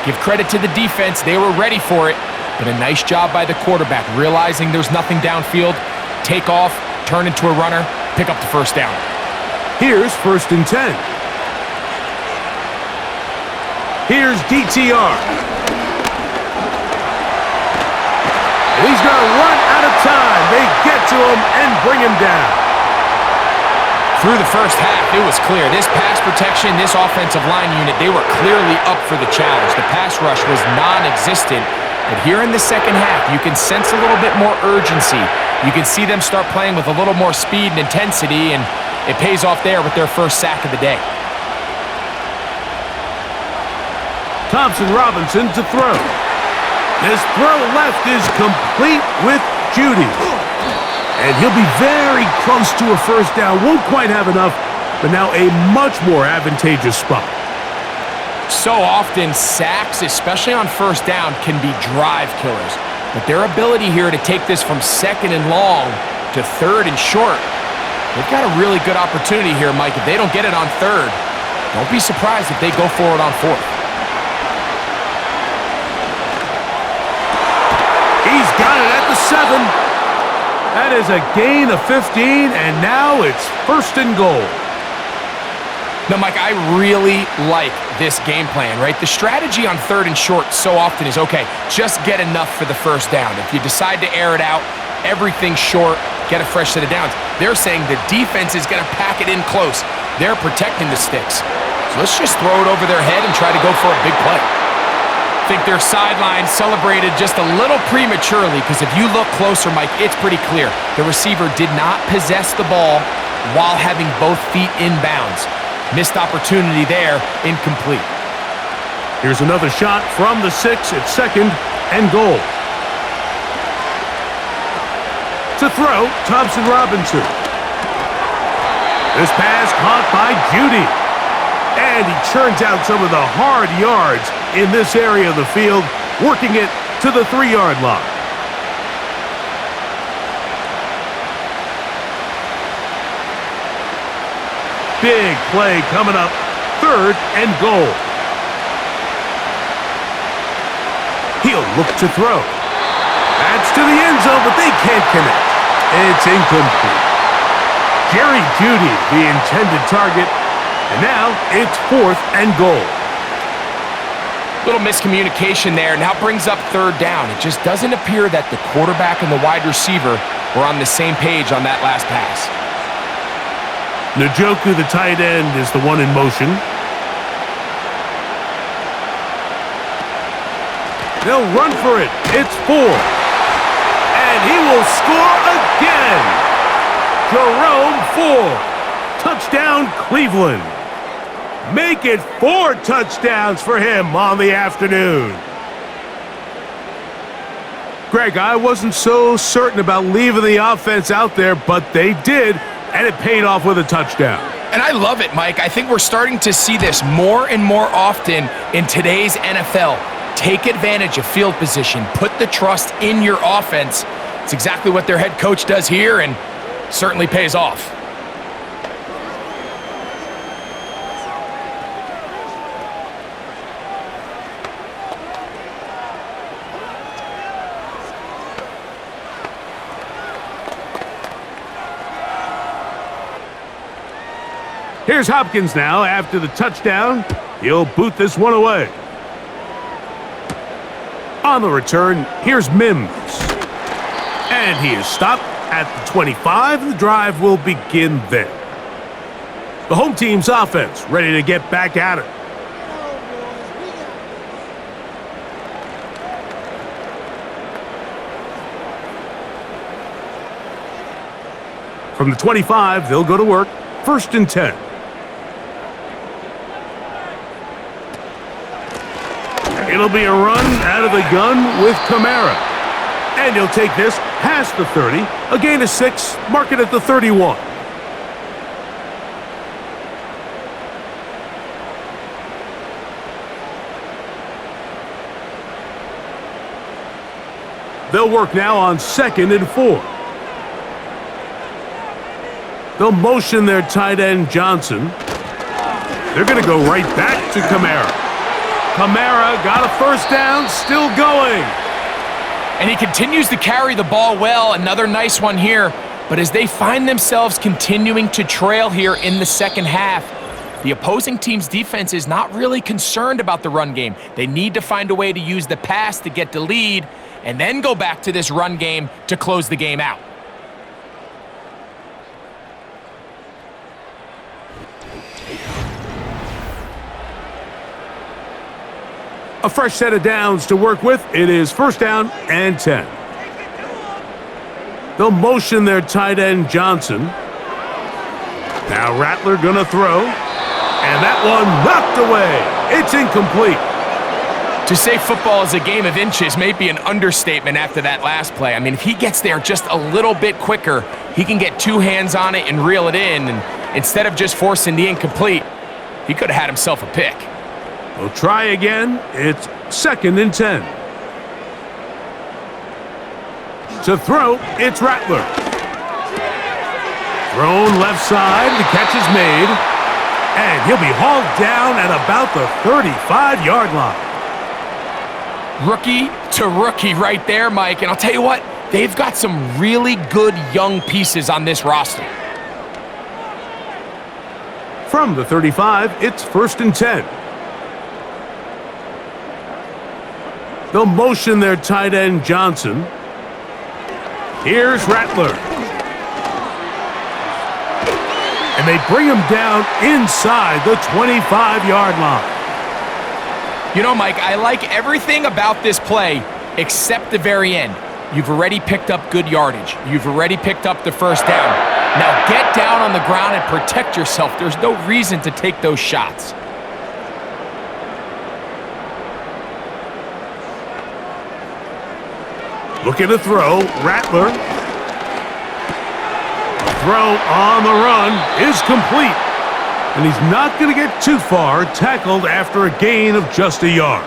Give credit to the defense. They were ready for it. But a nice job by the quarterback, realizing there's nothing downfield. Take off, turn into a runner, pick up the first down. Here's first and 10. Here's DTR. He's going to run out of time. They get to him and bring him down. Through the first half, it was clear. This pass protection, this offensive line unit, they were clearly up for the challenge. The pass rush was non-existent. But here in the second half, you can sense a little bit more urgency. You can see them start playing with a little more speed and intensity, and it pays off there with their first sack of the day. Thompson Robinson to throw. His throw left is complete with Judy. And he'll be very close to a first down. Won't quite have enough, but now a much more advantageous spot. So often, sacks, especially on first down, can be drive killers. But their ability here to take this from second and long to third and short, they've got a really good opportunity here, Mike. If they don't get it on third, don't be surprised if they go for it on fourth. He's got it at the 7. That is a gain of 15, and now it's first and goal. Now, Mike, I really like this game plan, right? The strategy on third and short so often is, okay, just get enough for the first down. If you decide to air it out, everything short, get a fresh set of downs. They're saying the defense is going to pack it in close. They're protecting the sticks. So let's just throw it over their head and try to go for a big play. I think their sideline celebrated just a little prematurely, because if you look closer, Mike, it's pretty clear. The receiver did not possess the ball while having both feet inbounds. Missed opportunity there, incomplete. Here's another shot from the 6 at second and goal. To throw, Thompson Robinson. This pass caught by Judy. And he churns out some of the hard yards in this area of the field, working it to the 3-yard line. Big play coming up, third and goal. He'll look to throw. That's to the end zone, but they can't connect. It's incomplete. Jerry Jeudy, the intended target, and now it's fourth and goal. Little miscommunication there. Now brings up third down. It just doesn't appear that the quarterback and the wide receiver were on the same page on that last pass. Njoku, the tight end, is the one in motion. They'll run for it. It's 4. And he will score again. Jerome Ford. Touchdown, Cleveland. Make it 4 touchdowns for him on the afternoon. Greg, I wasn't so certain about leaving the offense out there, but they did, and it paid off with a touchdown. And I love it, Mike. I think we're starting to see this more and more often in today's NFL. Take advantage of field position. Put the trust in your offense. It's exactly what their head coach does here, and certainly pays off. Here's Hopkins now after the touchdown. He'll boot this one away. On the return, here's Mims. And he is stopped at the 25, and the drive will begin there. The home team's offense ready to get back at it. From the 25, they'll go to work. 1st and 10. It'll be a run out of the gun with Kamara. And he'll take this past the 30, a gain of 6, mark it at the 31. They'll work now on 2nd and 4. They'll motion their tight end Johnson. They're going to go right back to Kamara. Kamara got a 1st down, still going. And he continues to carry the ball well. Another nice one here. But as they find themselves continuing to trail here in the second half, the opposing team's defense is not really concerned about the run game. They need to find a way to use the pass to get the lead and then go back to this run game to close the game out. A fresh set of downs to work with. It is 1st down and 10. They'll motion their tight end Johnson. Now Rattler gonna throw. And that one knocked away. It's incomplete. To say football is a game of inches may be an understatement after that last play. I mean, if he gets there just a little bit quicker, he can get 2 hands on it and reel it in. And instead of just forcing the incomplete, he could have had himself a pick. We'll try again. It's 2nd and 10. To throw, it's Rattler. Thrown left side, the catch is made. And he'll be hauled down at about the 35-yard line. Rookie to rookie right there, Mike. And I'll tell you what, they've got some really good young pieces on this roster. From the 35, it's 1st and 10. They'll motion their tight end Johnson. Here's Rattler. And they bring him down inside the 25-yard line. You know, Mike, I like everything about this play except the very end. You've already picked up good yardage. You've already picked up the 1st down. Now get down on the ground and protect yourself. There's no reason to take those shots. Looking to throw, Rattler. Throw on the run is complete. And he's not going to get too far, tackled after a gain of just a yard.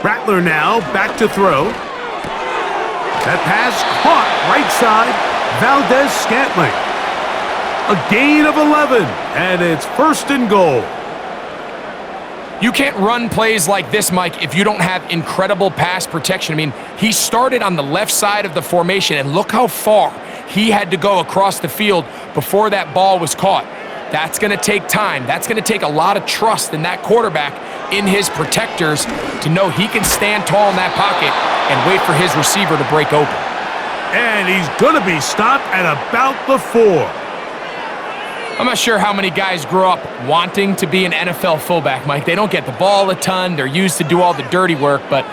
Rattler now back to throw. That pass caught right side, Valdez-Scantling. A gain of 11, and it's 1st and goal. You can't run plays like this, Mike, if you don't have incredible pass protection. I mean, he started on the left side of the formation, and look how far he had to go across the field before that ball was caught. That's going to take time. That's going to take a lot of trust in that quarterback, in his protectors, to know he can stand tall in that pocket and wait for his receiver to break open. And he's going to be stopped at about the 4. I'm not sure how many guys grow up wanting to be an NFL fullback, Mike. They don't get the ball a ton. They're used to do all the dirty work. But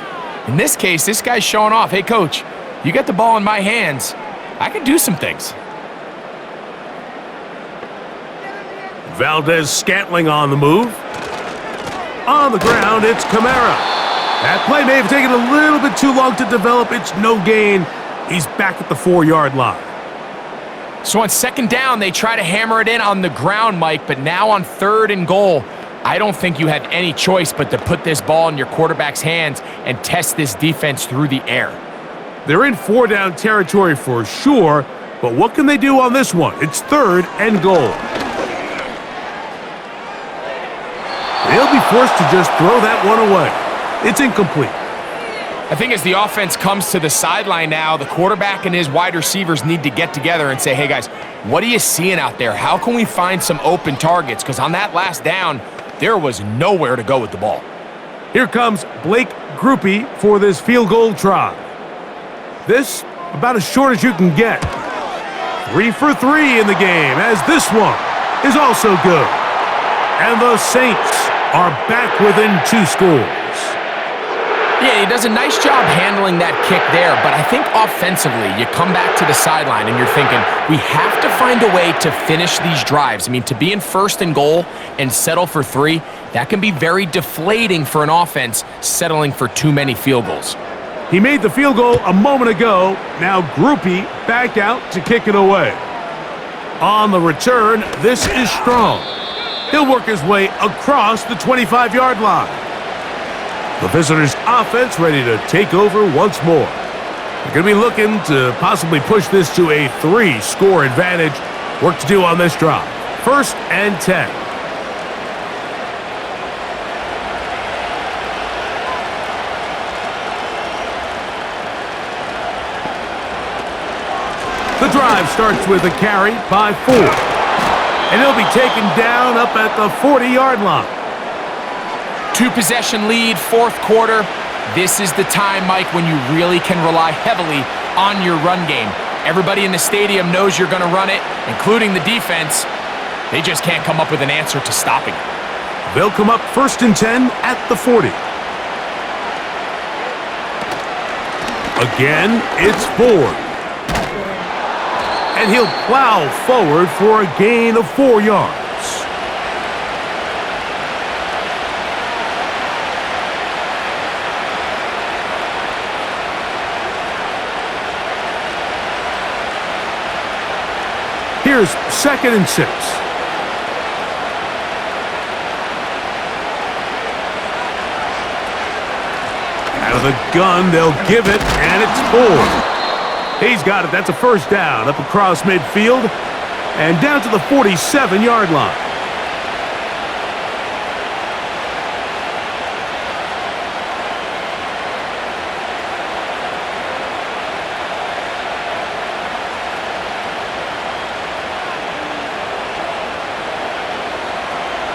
in this case, this guy's showing off. Hey, coach, you get the ball in my hands, I can do some things. Valdez-Scantling on the move. On the ground, it's Kamara. That play may have taken a little bit too long to develop. It's no gain. He's back at the 4-yard line. So on second down, they try to hammer it in on the ground, Mike, but now on 3rd and goal, I don't think you have any choice but to put this ball in your quarterback's hands and test this defense through the air. They're in 4-down territory for sure, but what can they do on this one? It's 3rd and goal. They'll be forced to just throw that one away. It's incomplete. I think as the offense comes to the sideline now, the quarterback and his wide receivers need to get together and say, hey guys, what are you seeing out there? How can we find some open targets? Because on that last down, there was nowhere to go with the ball. Here comes Blake Groupie for this field goal try. This, about as short as you can get. 3 for 3 in the game, as this one is also good. And the Saints are back within 2 scores. Yeah, he does a nice job handling that kick there, but I think offensively, you come back to the sideline and you're thinking, we have to find a way to finish these drives. I mean, to be in 1st and goal and settle for 3, that can be very deflating for an offense settling for too many field goals. He made the field goal a moment ago. Now Groupie back out to kick it away. On the return, this is strong. He'll work his way across the 25-yard line. The visitors' offense ready to take over once more. They're going to be looking to possibly push this to a 3-score advantage. Work to do on this drive. 1st and 10. The drive starts with a carry by 4. And he'll be taken down up at the 40-yard line. 2-possession lead, 4th quarter. This is the time, Mike, when you really can rely heavily on your run game. Everybody in the stadium knows you're going to run it, including the defense. They just can't come up with an answer to stopping it. They'll come up 1st and 10 at the 40. Again, it's Ford. And he'll plow forward for a gain of 4 yards. Here's 2nd and 6. Out of the gun, they'll give it, and it's Ford. He's got it. That's a 1st down up across midfield and down to the 47-yard line.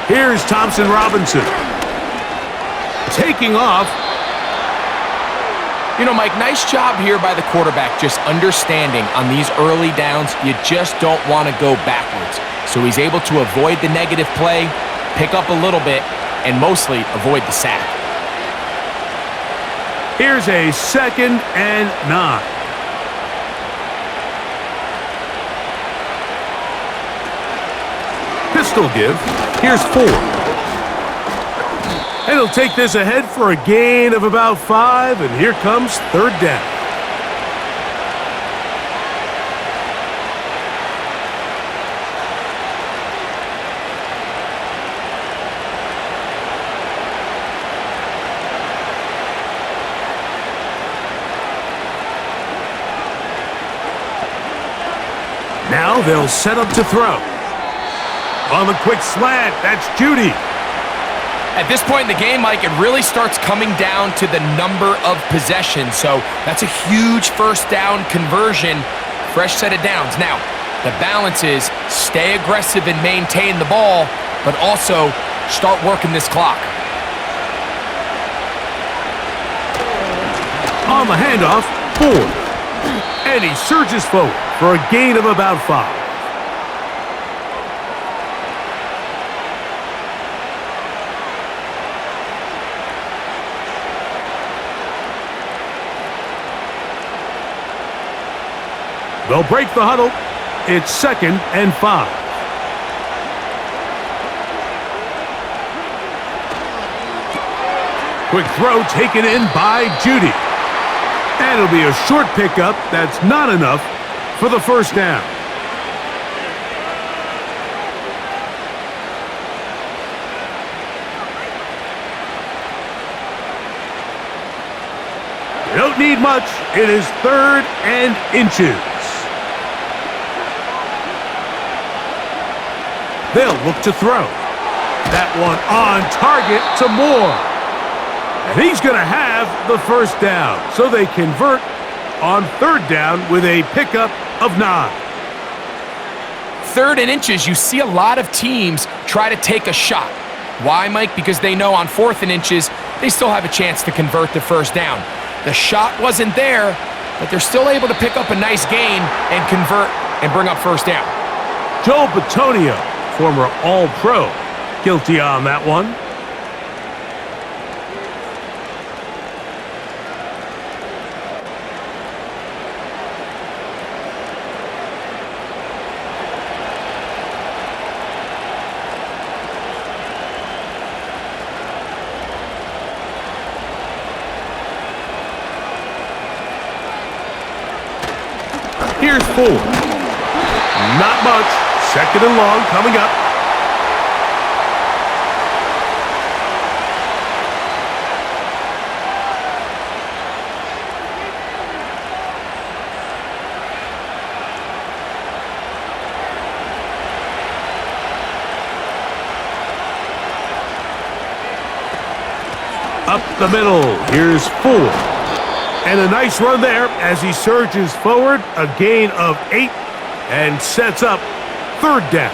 Here's Thompson Robinson. Taking off. You know, Mike, nice job here by the quarterback just understanding on these early downs, you just don't want to go backwards. So he's able to avoid the negative play, pick up a little bit, and mostly avoid the sack. Here's a 2nd and 9. Pistol give. Here's 4. And he'll take this ahead for a gain of about 5, and here comes 3rd down. Now they'll set up to throw. On the quick slant, that's Judy. At this point in the game, Mike, it really starts coming down to the number of possessions. So that's a huge 1st down conversion, fresh set of downs. Now, The balance is stay aggressive and maintain the ball, but also start working this clock. On the handoff, Ford. And he surges forward for a gain of about 5. They'll break the huddle. It's 2nd and 5. Quick throw taken in by Judy. And it'll be a short pickup that's not enough for the first down. You don't need much. It is 3rd and inches. They'll look to throw. That one on target to Moore. And he's going to have the first down. So they convert on 3rd down with a pickup of 9. 3rd and inches, you see a lot of teams try to take a shot. Why, Mike? Because they know on 4th and inches, they still have a chance to convert the first down. The shot wasn't there, but they're still able to pick up a nice gain and convert and bring up first down. Joe Batonio, former All-Pro, guilty on that one. Here's Ford. Not much. 2nd and long coming up. Up the middle. Here's Ford. And a nice run there as he surges forward, a gain of 8, and sets up 3rd down.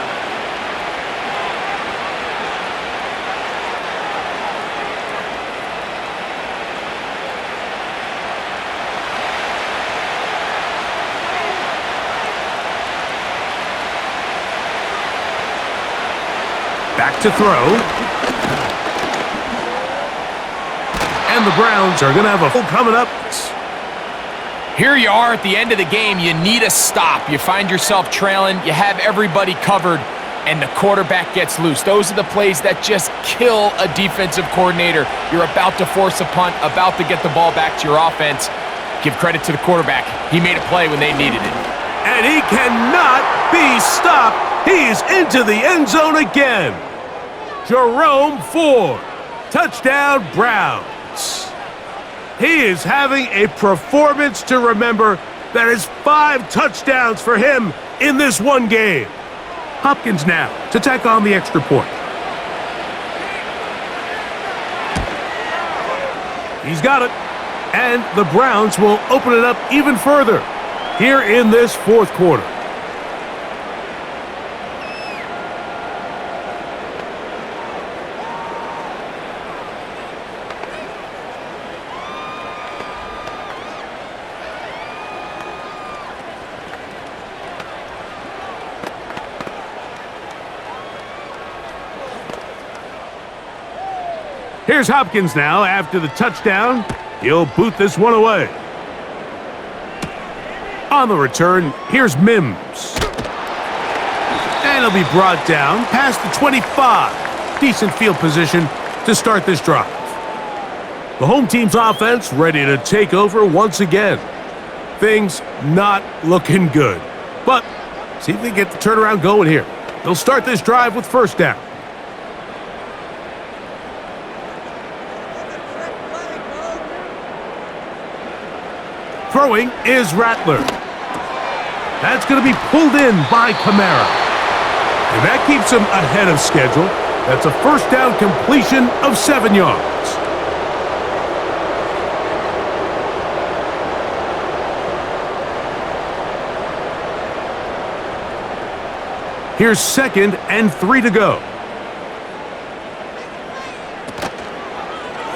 Back to throw. And the Browns are going to have a full coming up. Here you are at the end of the game. You need a stop. You find yourself trailing. You have everybody covered, and the quarterback gets loose. Those are the plays that just kill a defensive coordinator. You're about to force a punt, about to get the ball back to your offense. Give credit to the quarterback. He made a play when they needed it. And he cannot be stopped. He's into the end zone again. Jerome Ford. Touchdown, Browns. He is having a performance to remember. That is 5 touchdowns for him in this one game. Hopkins now to tack on the extra point. He's got it. And the Browns will open it up even further here in this 4th quarter. Here's Hopkins now after the touchdown. He'll boot this one away. On the return, here's Mims. And he'll be brought down past the 25. Decent field position to start this drive. The home team's offense ready to take over once again. Things not looking good. But see if they get the turnaround going here. They'll start this drive with first down. Throwing is Rattler. That's going to be pulled in by Kamara. And that keeps him ahead of schedule. That's a first down completion of 7 yards. Here's 2nd and 3 to go.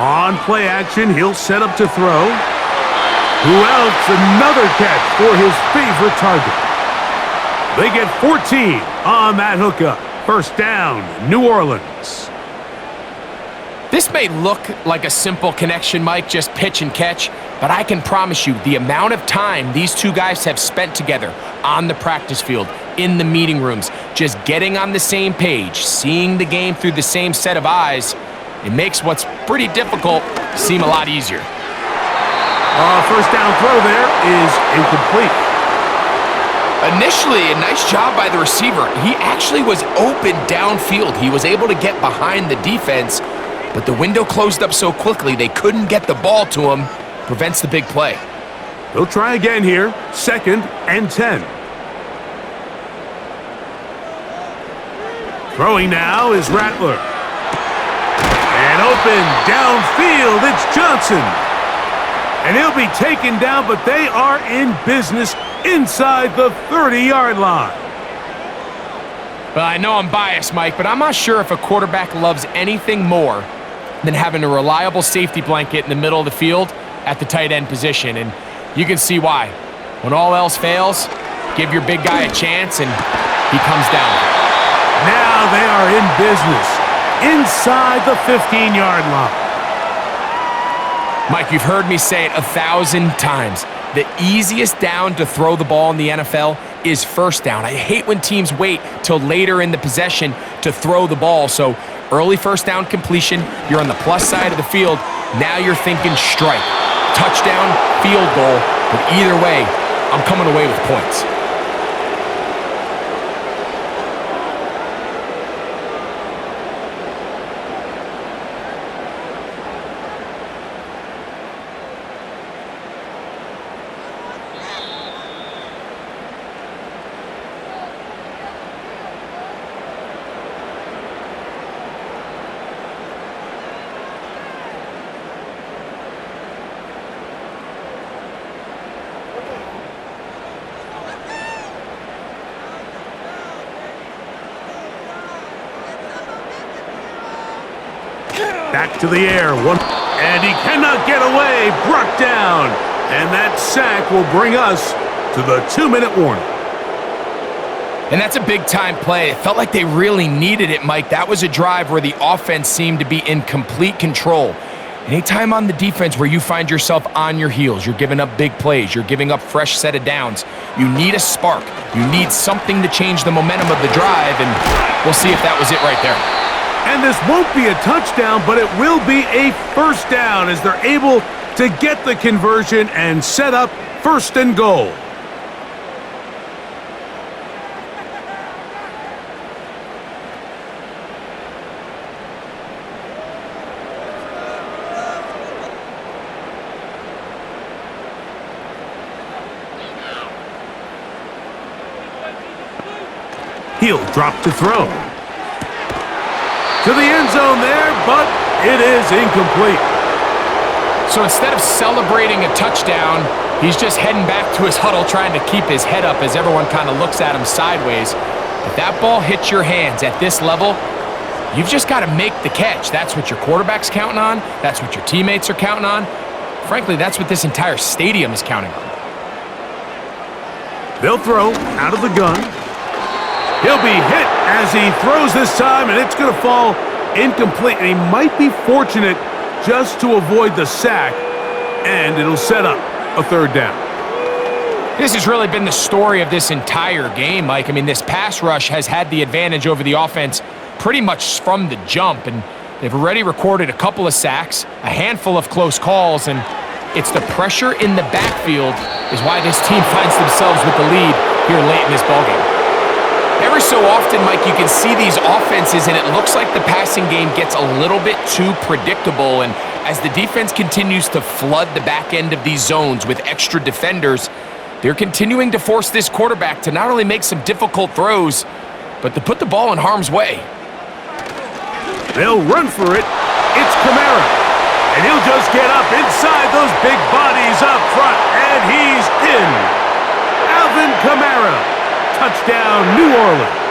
On play action, he'll set up to throw. Who else? Another catch for his favorite target. They get 14 on that hookup. First down, New Orleans. This may look like a simple connection, Mike, just pitch and catch, but I can promise you the amount of time these two guys have spent together on the practice field, in the meeting rooms, just getting on the same page, seeing the game through the same set of eyes, it makes what's pretty difficult seem a lot easier. First down throw there is incomplete. Initially, a nice job by the receiver. He actually was open downfield. He was able to get behind the defense, but the window closed up so quickly they couldn't get the ball to him. Prevents the big play. They'll try again here. 2nd and 10. Throwing now is Rattler. And open downfield, it's Johnson. And he'll be taken down, but they are in business inside the 30-yard line. Well, I know I'm biased, Mike, but I'm not sure if a quarterback loves anything more than having a reliable safety blanket in the middle of the field at the tight end position, and you can see why. When all else fails, give your big guy a chance, and he comes down. Now they are in business inside the 15-yard line. Mike, you've heard me say it 1,000 times. The easiest down to throw the ball in the NFL is first down. I hate when teams wait till later in the possession to throw the ball. So early first down completion, you're on the plus side of the field. Now you're thinking strike, touchdown, field goal. But either way, I'm coming away with points. Back to the air, and he cannot get away, brought down. And that sack will bring us to the 2-minute warning. And that's a big-time play. It felt like they really needed it, Mike. That was a drive where the offense seemed to be in complete control. Anytime on the defense where you find yourself on your heels, you're giving up big plays, you're giving up fresh set of downs, you need a spark. You need something to change the momentum of the drive, and we'll see if that was it right there. And this won't be a touchdown, but it will be a first down as they're able to get the conversion and set up 1st and goal. He'll drop to throw. To the end zone there, but it is incomplete. So instead of celebrating a touchdown, he's just heading back to his huddle trying to keep his head up as everyone kind of looks at him sideways. If that ball hits your hands at this level, you've just got to make the catch. That's what your quarterback's counting on. That's what your teammates are counting on. Frankly, that's what this entire stadium is counting on. They'll throw out of the gun. He'll be hit as he throws this time, and it's going to fall incomplete. And he might be fortunate just to avoid the sack, and it'll set up a 3rd down. This has really been the story of this entire game, Mike. I mean, this pass rush has had the advantage over the offense pretty much from the jump, and they've already recorded a couple of sacks, a handful of close calls, and it's the pressure in the backfield is why this team finds themselves with the lead here late in this ballgame. Every so often, Mike, you can see these offenses, and it looks like the passing game gets a little bit too predictable, and as the defense continues to flood the back end of these zones with extra defenders, they're continuing to force this quarterback to not only make some difficult throws, but to put the ball in harm's way. They'll run for it. It's Kamara, and he'll just get up inside those big bodies up front, and he's in. Alvin Kamara. Touchdown, New Orleans.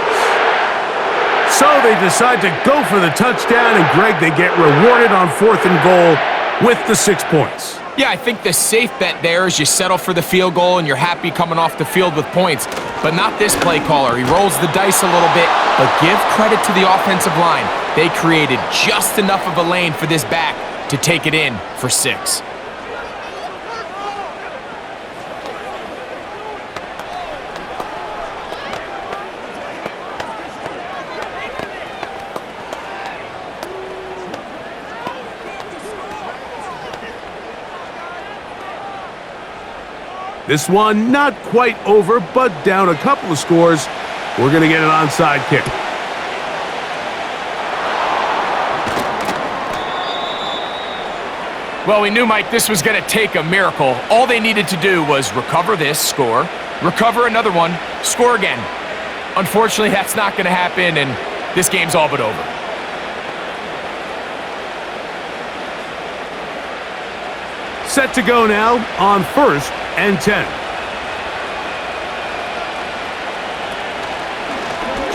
So they decide to go for the touchdown, and Greg, they get rewarded on 4th and goal with the 6 points. Yeah, I think the safe bet there is you settle for the field goal and you're happy coming off the field with points. But not this play caller. He rolls the dice a little bit, but give credit to the offensive line. They created just enough of a lane for this back to take it in for 6. This one not quite over, but down a couple of scores. We're going to get an onside kick. Well, we knew, Mike, this was going to take a miracle. All they needed to do was recover this, score, recover another one, score again. Unfortunately, that's not going to happen, and this game's all but over. Set to go now on 1st and 10.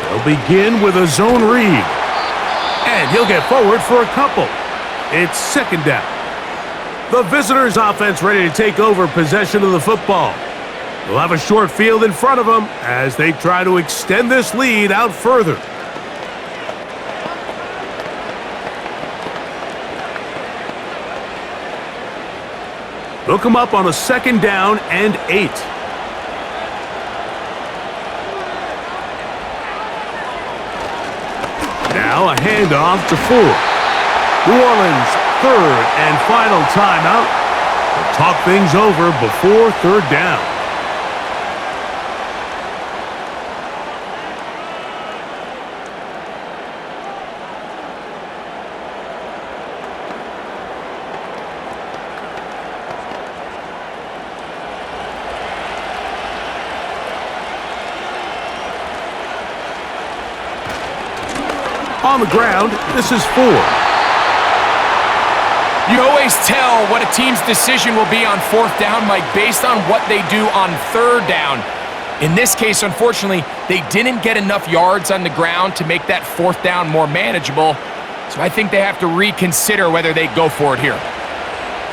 They'll begin with a zone read. And he'll get forward for a couple. It's 2nd down. The visitors' offense ready to take over possession of the football. They'll have a short field in front of them as they try to extend this lead out further. They'll come up on a 2nd down and 8. Now a handoff to Ford. New Orleans' 3rd and final timeout. They'll talk things over before 3rd down. On the ground, this is Ford. You always tell what a team's decision will be on 4th down, Mike, based on what they do on 3rd down. In this case, unfortunately, they didn't get enough yards on the ground to make that 4th down more manageable. So I think they have to reconsider whether they go for it here.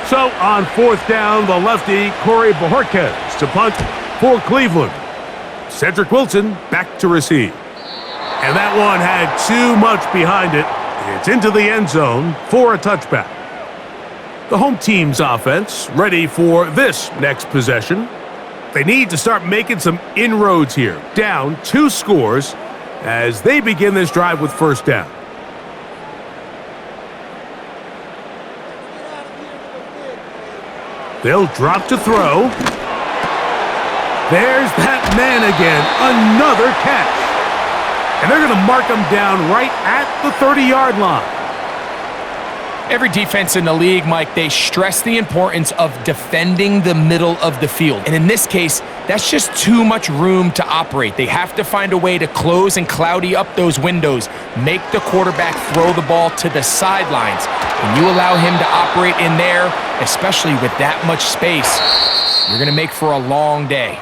So on 4th down, the lefty, Corey Bojorquez to punt for Cleveland. Cedric Wilson back to receive. And that one had too much behind it. It's into the end zone for a touchback. The home team's offense ready for this next possession. They need to start making some inroads here. Down 2 scores as they begin this drive with 1st down. They'll drop to throw. There's that man again. Another catch. And they're going to mark him down right at the 30-yard line. Every defense in the league, Mike, they stress the importance of defending the middle of the field. And in this case, that's just too much room to operate. They have to find a way to close and cloudy up those windows, make the quarterback throw the ball to the sidelines. When you allow him to operate in there, especially with that much space, you're going to make for a long day.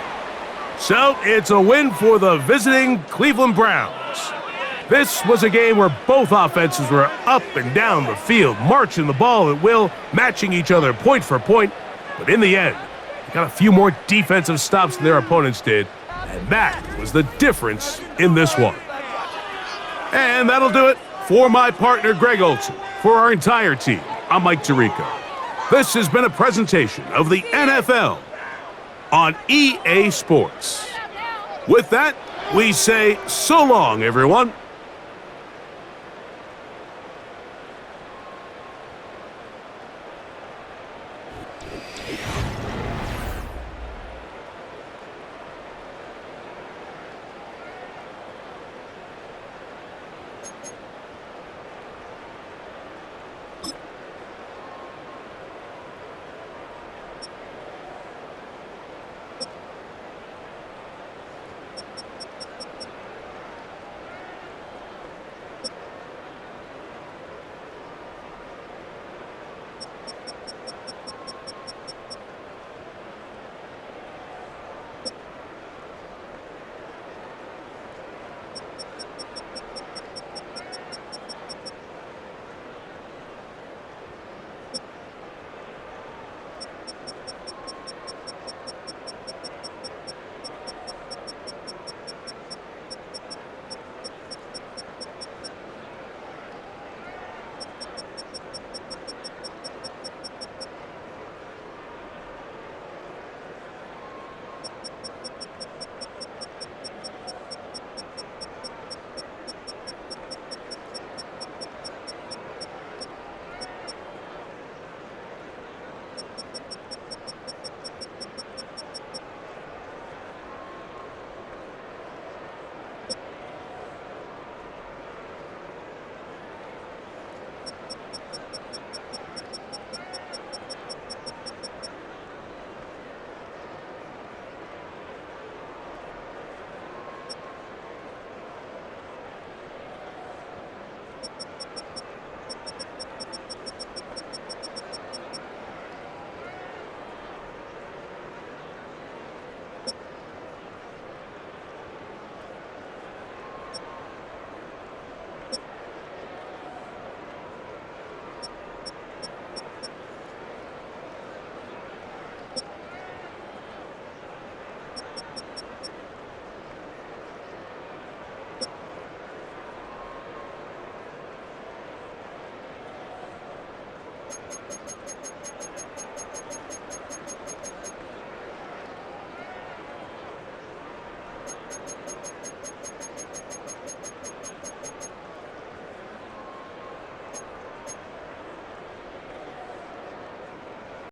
So it's a win for the visiting Cleveland Browns. This was a game where both offenses were up and down the field, marching the ball at will, matching each other point for point. But in the end, they got a few more defensive stops than their opponents did. And that was the difference in this one. And that'll do it for my partner, Greg Olson. For our entire team, I'm Mike Tirico. This has been a presentation of the NFL on EA Sports. With that, we say so long, everyone.